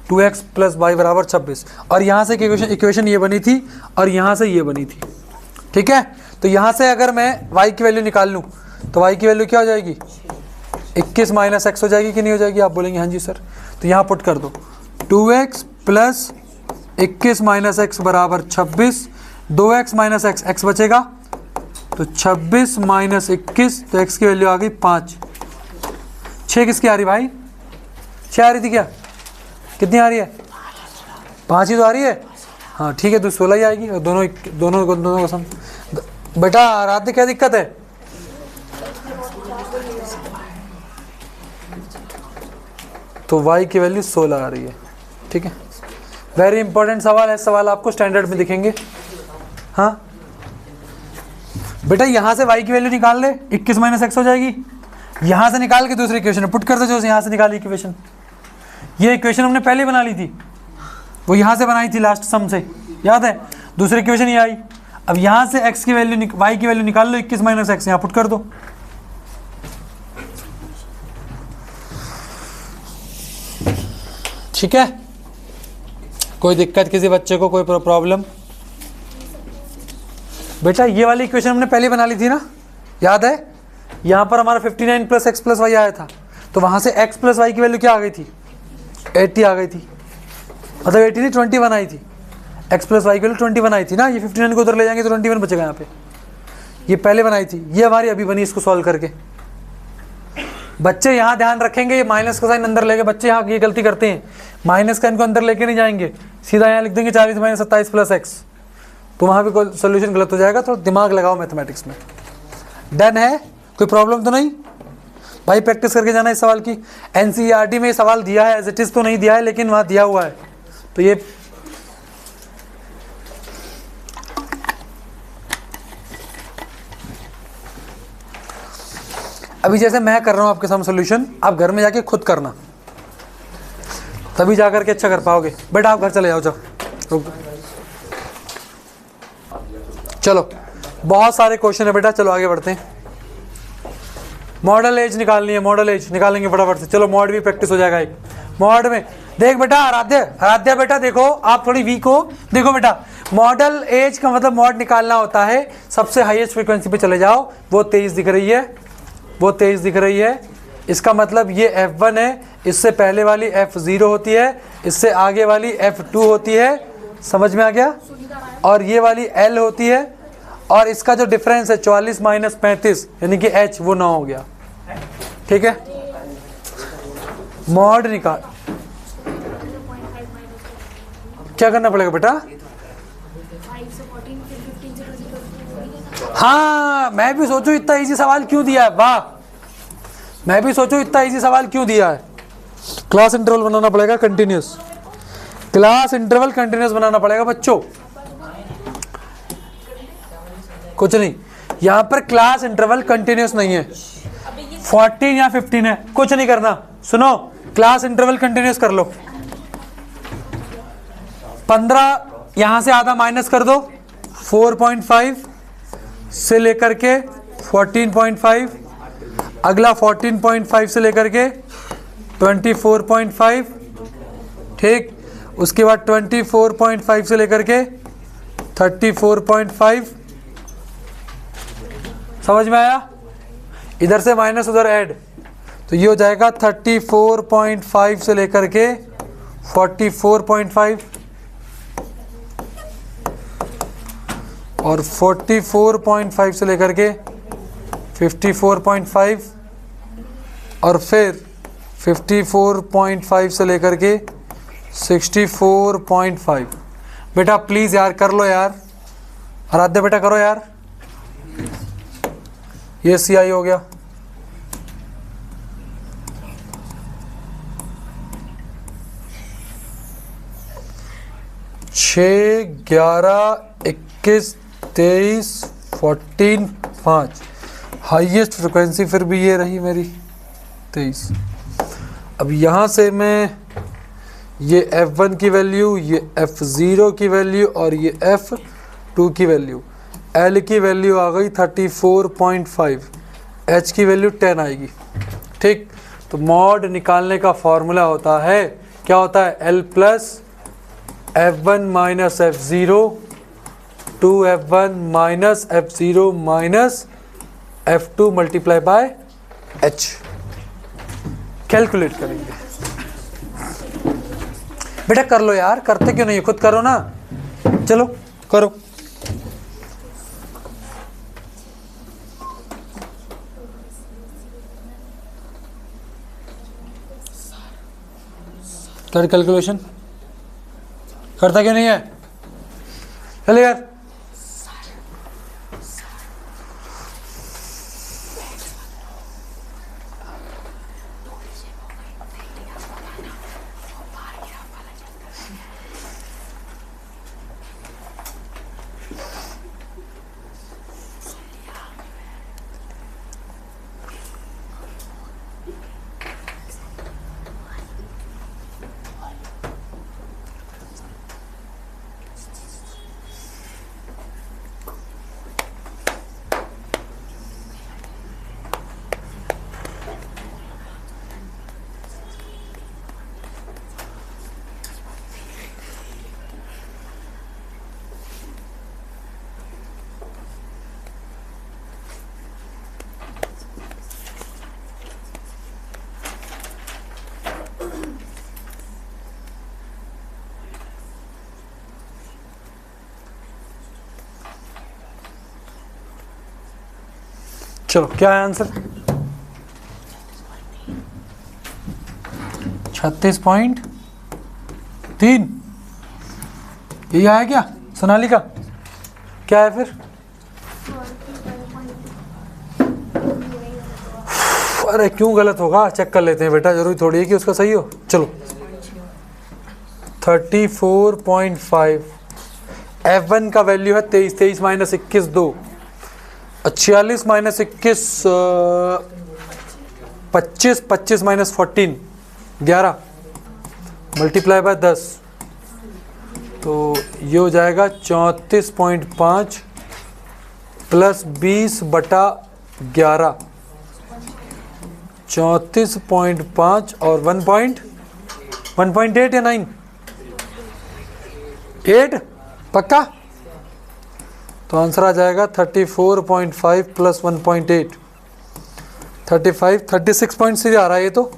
2x प्लस वाई बराबर 26। और यहाँ से इक्वेशन ये बनी थी और यहाँ से ये बनी थी। ठीक है, तो यहाँ से अगर मैं y की वैल्यू निकाल लूँ तो y की वैल्यू क्या हो जाएगी? 21 माइनस x हो जाएगी कि नहीं हो जाएगी? आप बोलेंगे हाँ जी सर। तो यहाँ पुट कर दो 2x प्लस 21 माइनस x बराबर 26, 2x माइनस x बचेगा तो 26 माइनस 21, तो x की वैल्यू आ गई 5। 6 किसकी आ रही भाई? 6 आ रही थी क्या? कितनी आ रही है? 5 ही तो आ रही है। हाँ ठीक है, तो 16 ही आएगी। दोनों को सम। बेटा रात में क्या दिक्कत है? तो y की वैल्यू 16 आ रही है। ठीक है, वेरी इंपॉर्टेंट सवाल है। सवाल आपको स्टैंडर्ड में दिखेंगे। हाँ बेटा, यहाँ से y की वैल्यू निकाल ले, 21 माइनस x हो जाएगी। यहाँ से निकाल के दूसरी इक्वेशन पुट कर दो, जो यहाँ से निकाली इक्वेशन। ये इक्वेशन हमने पहले बना ली थी, वो यहाँ से बनाई थी लास्ट सम से, याद है? दूसरी इक्वेशन ये आई। अब यहाँ से x की वैल्यू y की वैल्यू निकाल लो, 21 माइनस x यहाँ पुट कर दो। ठीक है, कोई दिक्कत किसी बच्चे को, कोई प्रॉब्लम? बेटा ये वाली इक्वेशन हमने पहले बना ली थी ना, याद है? यहाँ पर हमारा 59 प्लस एक्स प्लस वाई आया था, तो वहाँ से x प्लस वाई की वैल्यू क्या आ गई थी? 80 आ गई थी। मतलब 80 नहीं, 21 आई थी। x प्लस वाई की वैल्यू 21 आई थी ना। ये 59 को उधर ले जाएंगे तो 21 बचेगा यहाँ पे। ये पहले बनाई थी, ये हमारी अभी बनी इसको सॉल्व करके। बच्चे यहाँ ध्यान रखेंगे, ये माइनस का साइन अंदर लेके, बच्चे यहाँ ये गलती करते हैं, माइनस का इनको अंदर लेके नहीं जाएंगे, सीधा यहाँ लिख देंगे 40 माइनस 27 प्लस एक्स, तो वहाँ भी कोई सोल्यूशन गलत हो जाएगा। थोड़ा दिमाग लगाओ मैथमेटिक्स में। डन है? कोई प्रॉब्लम तो नहीं भाई? प्रैक्टिस करके जाना इस सवाल की। एनसीईआरटी में ये सवाल दिया है, एज इट इज़ तो नहीं दिया है, लेकिन वहाँ दिया हुआ है। तो ये अभी जैसे मैं कर रहा हूँ आपके सामने सोल्यूशन, आप घर में जाके खुद करना, तभी जा करके अच्छा कर पाओगे। बेटा आप घर चले जाओ, जाओ रुक। चलो बहुत सारे क्वेश्चन है बेटा, चलो आगे बढ़ते हैं। मॉडल एज निकालनी है, मॉडल एज निकालेंगे फटाफट से। चलो मॉड भी प्रैक्टिस हो जाएगा एक। मॉड में देख बेटा, आराध्या बेटा देखो, आप थोड़ी वीक हो। देखो बेटा, मॉडल एज का मतलब मॉड निकालना होता है, सबसे हाईएस्ट फ्रीक्वेंसी पे चले जाओ, वो 23 दिख रही है, वो 23 दिख रही है। इसका मतलब ये F1 है, इससे पहले वाली F0 होती है, इससे आगे वाली F2 होती है, समझ में आ गया? और ये वाली L होती है, और इसका जो डिफरेंस है 44 माइनस 35 यानी कि H, वो 9 हो गया। ठीक है, मॉड निकाल, क्या करना पड़ेगा बेटा? हाँ, मैं भी सोचूं इतना इजी सवाल क्यों दिया है, वाह, मैं भी सोचूं इतना इजी सवाल क्यों दिया है। क्लास इंटरवल बनाना पड़ेगा कंटिन्यूस, क्लास इंटरवल कंटिन्यूस बनाना पड़ेगा बच्चों। कुछ नहीं, यहां पर क्लास इंटरवल कंटिन्यूस नहीं है, 14 या 15 है, कुछ नहीं करना। सुनो, क्लास इंटरवल कंटिन्यूस कर लो। 15 यहां से आधा माइनस कर दो, 4.5 से लेकर के 14.5, अगला 14.5 से लेकर के 24.5, ठीक, उसके बाद 24.5 से लेकर के 34.5, समझ में आया? इधर से माइनस उधर ऐड, तो ये हो जाएगा 34.5 से लेकर के 44.5 और 44.5 से लेकर के 54.5 और फिर 54.5 से लेकर के 64.5। बेटा प्लीज़ यार कर लो यार, आराध्या बेटा करो यार। ये CI हो गया, छः 11 21 23 14 5, हाईएस्ट फ्रिक्वेंसी फिर भी ये रही मेरी 23। अब यहाँ से मैं ये F1 की वैल्यू, ये F0 की वैल्यू और ये F2 की वैल्यू, L की वैल्यू आ गई 34.5, H की वैल्यू 10 आएगी। ठीक, तो मॉड निकालने का फॉर्मूला होता है, क्या होता है? L plus F1 minus F0 2F1 minus F0 minus F2 multiply by H। Calculate करेंगे बेटा, कर लो यार, करते क्यों नहीं, खुद करो ना, चलो करो। कर कैलकुलेशन, करता क्यों नहीं है? चले यार, चलो क्या है आंसर? 36.3, यही आया क्या सोनाली का? क्या है फिर? अरे क्यों गलत होगा, चेक कर लेते हैं बेटा, जरूरी थोड़ी है कि उसका सही हो। चलो 34.5, F1 का वैल्यू है 23, 23 minus 21 2, 46 minus 21 25, 25 minus 14 11 multiply by 10, तो ये हो जाएगा 34.5 प्लस 20/11, 34.5 और 1.8 या 9 8 पक्का। तो आंसर आ जाएगा 34.5 प्लस 1.8 35 36.3 आ रहा है, ये तो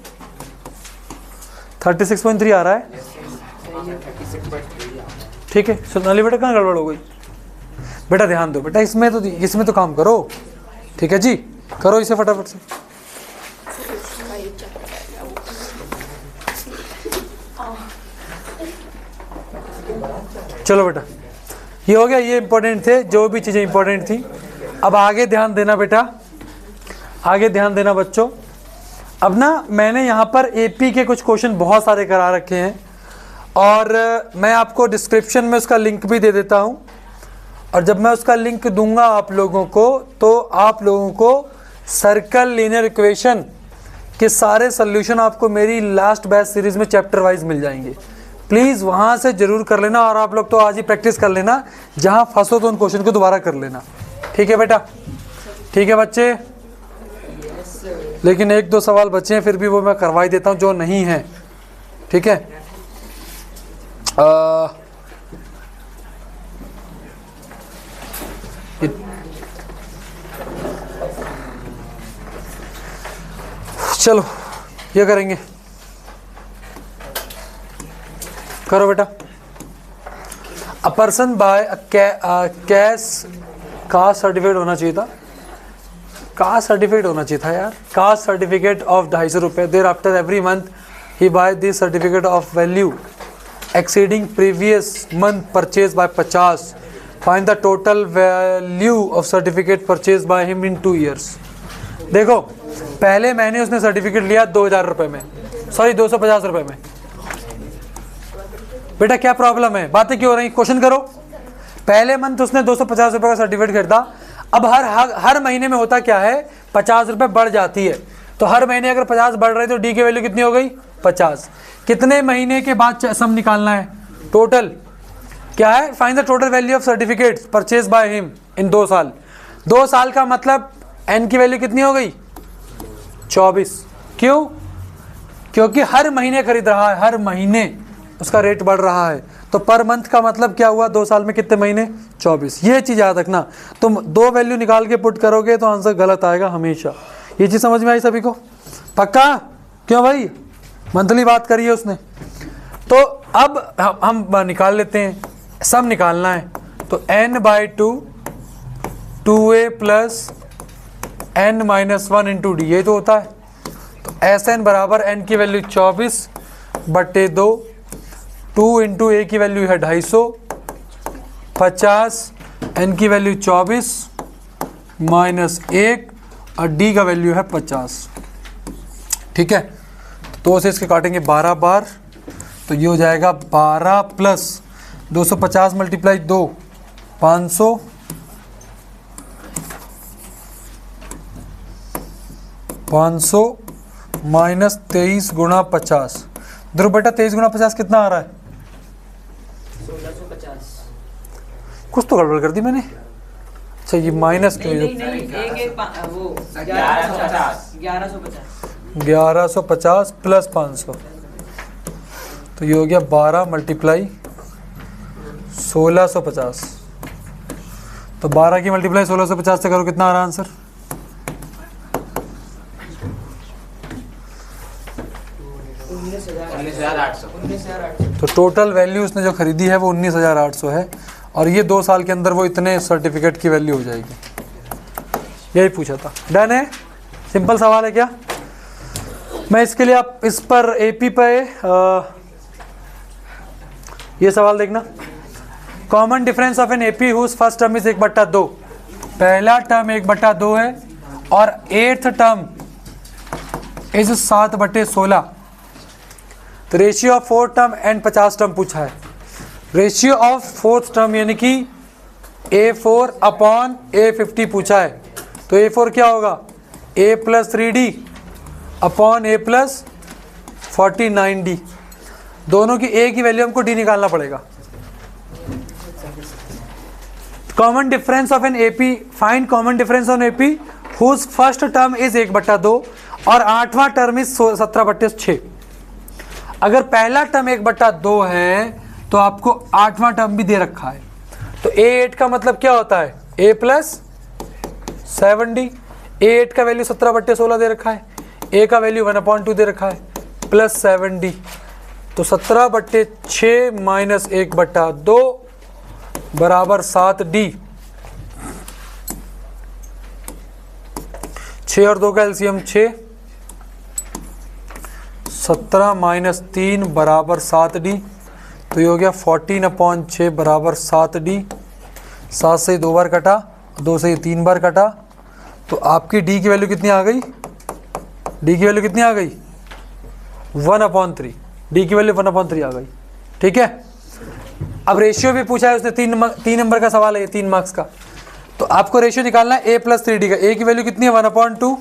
36.3 आ रहा है। ठीक है सोनाली बेटा, कहाँ गड़बड़ हो गई बेटा? ध्यान दो बेटा, इसमें तो काम करो। ठीक है जी, करो इसे फटाफट से। चलो बेटा, ये हो गया, ये इंपॉर्टेंट थे, जो भी चीज़ें इंपॉर्टेंट थी। अब आगे ध्यान देना बेटा, आगे ध्यान देना बच्चों। अब ना मैंने यहाँ पर एपी के कुछ क्वेश्चन बहुत सारे करा रखे हैं, और मैं आपको डिस्क्रिप्शन में उसका लिंक भी दे देता हूँ। और जब मैं उसका लिंक दूंगा आप लोगों को, तो आप लोगों को सर्कल लीनियर इक्वेशन के सारे सॉल्यूशन आपको मेरी लास्ट बैच सीरीज में चैप्टर वाइज मिल जाएंगे। प्लीज़ वहाँ से ज़रूर कर लेना, और आप लोग तो आज ही प्रैक्टिस कर लेना, जहाँ फंसो तो उन क्वेश्चन को दोबारा कर लेना। ठीक है बेटा? ठीक है बच्चे, लेकिन 1-2 सवाल बचे हैं, फिर भी वो मैं करवा ही देता हूँ जो नहीं है। ठीक है? चलो ये करेंगे, करो बेटा। A person by cash caste certificate होना चाहिए था, कास्ट सर्टिफिकेट होना चाहिए था यार, कास्ट सर्टिफिकेट ऑफ 250 रुपये। Thereafter every month he buy this certificate of value exceeding previous month purchase by 50। Find the total value of certificate purchase by him in 2 years। देखो पहले महीने उसने certificate लिया 2000 रुपये में, सॉरी 250 रुपये में। बेटा क्या प्रॉब्लम है, बातें क्यों हो रही, क्वेश्चन करो। पहले मंथ उसने 250 रुपये का सर्टिफिकेट खरीदा। अब हर महीने में होता क्या है, 50 रुपये बढ़ जाती है। तो हर महीने अगर 50 बढ़ रही तो डी की वैल्यू कितनी हो गई, 50। कितने महीने के बाद सम निकालना है, टोटल क्या है, find the total value of certificate purchase by him in 2 साल। 2 साल का मतलब एन की वैल्यू कितनी हो गई, 24। क्यों? क्योंकि हर महीने खरीद रहा है, हर महीने उसका रेट बढ़ रहा है। तो पर मंथ का मतलब क्या हुआ, 2 साल में कितने महीने, 24। ये चीज़ याद रखना। तुम 2 वैल्यू निकाल के पुट करोगे तो आंसर गलत आएगा हमेशा। ये चीज़ समझ में आई सभी को? पक्का? क्यों भाई, मंथली बात करी है उसने। तो अब हम निकाल लेते हैं, सब निकालना है। तो n/2 2a plus n-1 into D, ये तो होता है। तो Sn बराबर n की वैल्यू 24/2, 2 इंटू ए की वैल्यू है 250, 50, n की वैल्यू 24 माइनस 1 और डी का वैल्यू है 50। ठीक है? तो से इसके काटेंगे 12 बार, तो ये हो जाएगा 12 प्लस 250 मल्टीप्लाई 2 500 माइनस 23 गुणा 50। ध्रुव बेटा 23 गुणा 50 कितना आ रहा है, 1650। कुछ तो गड़बड़ कर दी मैंने। अच्छा ये माइनस क्यों, 1150 प्लस 500, तो ये हो गया 12 मल्टीप्लाई 1650। तो 12 की मल्टीप्लाई 1650 से करो, कितना आ रहा है आंसर, 19,800। तो टोटल वैल्यू उसने जो खरीदी है वो 19,800 है, और ये 2 साल के अंदर वो इतने सर्टिफिकेट की वैल्यू हो जाएगी। यही पूछा था। डन है, सिंपल सवाल है क्या? मैं इसके लिए आप इस पर एपी पे ये सवाल देखना। Common difference of an AP whose first term is 1/2। पहला टर्म 1/2 है और 8th टर्म इज 7/16। तो ratio of 4th term and 50 term पूछा है। रेशियो ऑफ 4th टर्म यानी कि A4/A50 पूछा है। तो A4 क्या होगा, A + 3D upon A plus 49d। दोनों की ए की वैल्यू हमको डी निकालना पड़ेगा। Common difference of an AP, find common difference on AP whose first term is 1/2 और 8वां टर्म इज 17/6। अगर पहला टर्म 1/2 है तो आपको 8वां टर्म भी दे रखा है। तो A8 का मतलब क्या होता है, a प्लस 7d। A8 का वैल्यू 17/16 दे रखा है, a का वैल्यू 1/2 दे रखा है, प्लस 7d। तो 17/6 माइनस 1/2 बराबर 7d। 6 और 2 का एलसीएम 6, 17 माइनस 3 बराबर 7d। तो ये हो गया 14/6 बराबर 7d। 7 से 2 बार कटा, 2 से 3 बार कटा, तो आपकी d की वैल्यू कितनी आ गई, d की वैल्यू कितनी आ गई 1/3। d की वैल्यू 1/3 आ गई। ठीक है। अब रेशियो भी पूछा है उसने, 3 नंबर का सवाल है ये, 3 मार्क्स का। तो आपको रेशियो निकालना है a प्लस 3d का। a की वैल्यू कितनी है 1/2,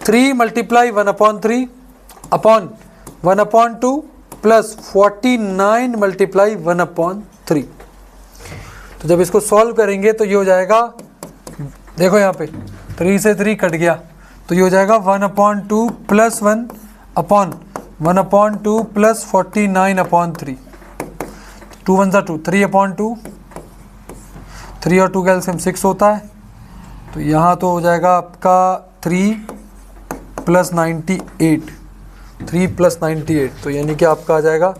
3 मल्टीप्लाई 1/3 अपॉन 1/2 प्लस 49 मल्टीप्लाई 1/3। तो जब इसको सॉल्व करेंगे तो ये हो जाएगा, देखो यहाँ पे 3 से 3 कट गया, तो ये हो जाएगा 1/2 प्लस 1 अपॉन 1/2 प्लस 49/3। 2 1 2, 3/2, 3 और 2 का एलसीएम 6 होता है। तो यहाँ तो हो जाएगा आपका 3 प्लस 98, 3 प्लस 98। तो यानी कि आपका आ जाएगा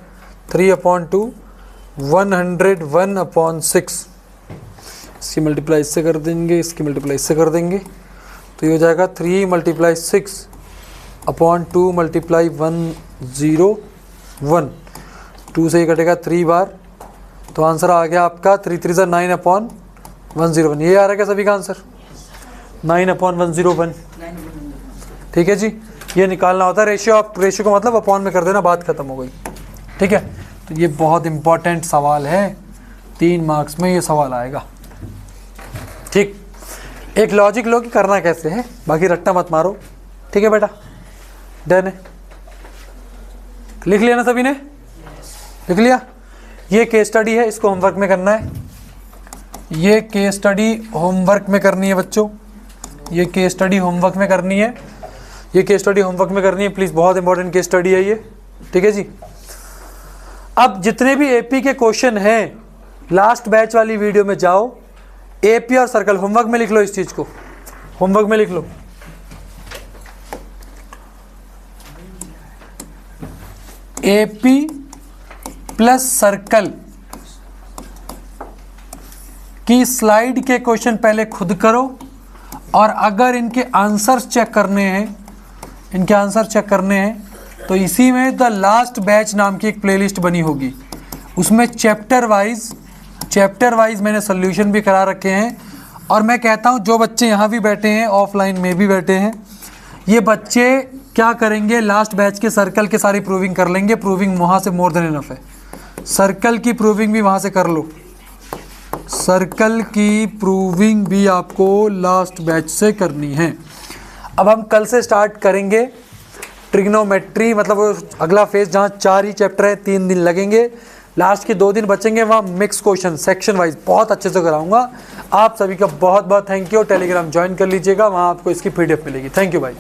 3/2 101/6। इसकी मल्टीप्लाई इससे कर देंगे, इसकी मल्टीप्लाई इससे कर देंगे, तो ये हो जाएगा 3 मल्टीप्लाई 6/2 मल्टीप्लाई 101। 2 से ही कटेगा 3 बार, तो आंसर आ गया आपका 3 3 9/101। ये आ रहा है क्या सभी का आंसर, 9/101। ठीक है जी, ये निकालना होता है रेशियो। आप रेशियो को मतलब अपॉन में कर देना, बात खत्म हो गई। ठीक है। तो ये बहुत इंपॉर्टेंट सवाल है, 3 मार्क्स में ये सवाल आएगा। ठीक, एक लॉजिक लो कि करना कैसे है, बाकी रट्टा मत मारो। ठीक है बेटा, डन है। लिख लिया ना सभी ने, लिख लिया। ये केस स्टडी है, इसको होमवर्क में करना है। ये केस स्टडी होमवर्क में करनी है बच्चों, ये केस स्टडी होमवर्क में करनी है, ये केस स्टडी होमवर्क में करनी है प्लीज़, बहुत इंपॉर्टेंट केस स्टडी है ये। ठीक है जी। अब जितने भी एपी के क्वेश्चन हैं, लास्ट बैच वाली वीडियो में जाओ, एपी और सर्कल होमवर्क में लिख लो, इस चीज़ को होमवर्क में लिख लो। एपी प्लस सर्कल की स्लाइड के क्वेश्चन पहले खुद करो, और अगर इनके आंसर्स चेक करने हैं, इनके आंसर चेक करने हैं, तो इसी में द लास्ट बैच नाम की एक प्लेलिस्ट बनी होगी, उसमें चैप्टर वाइज मैंने सोल्यूशन भी करा रखे हैं। और मैं कहता हूं जो बच्चे यहाँ भी बैठे हैं, ऑफलाइन में भी बैठे हैं, ये बच्चे क्या करेंगे, लास्ट बैच के सर्कल के सारी प्रूविंग कर लेंगे। प्रूविंग वहाँ से मोर देन इनफ है, सर्कल की प्रूविंग भी वहाँ से कर लो, सर्कल की प्रूविंग भी आपको लास्ट बैच से करनी है। अब हम कल से स्टार्ट करेंगे ट्रिग्नोमेट्री, मतलब वो अगला फेज जहाँ 4 ही चैप्टर है, 3 दिन लगेंगे। लास्ट के 2 दिन बचेंगे, वहाँ मिक्स क्वेश्चन सेक्शन वाइज बहुत अच्छे से कराऊंगा। आप सभी का बहुत बहुत थैंक यू। टेलीग्राम ज्वाइन कर लीजिएगा, वहाँ आपको इसकी PDF मिलेगी। थैंक यू भाई।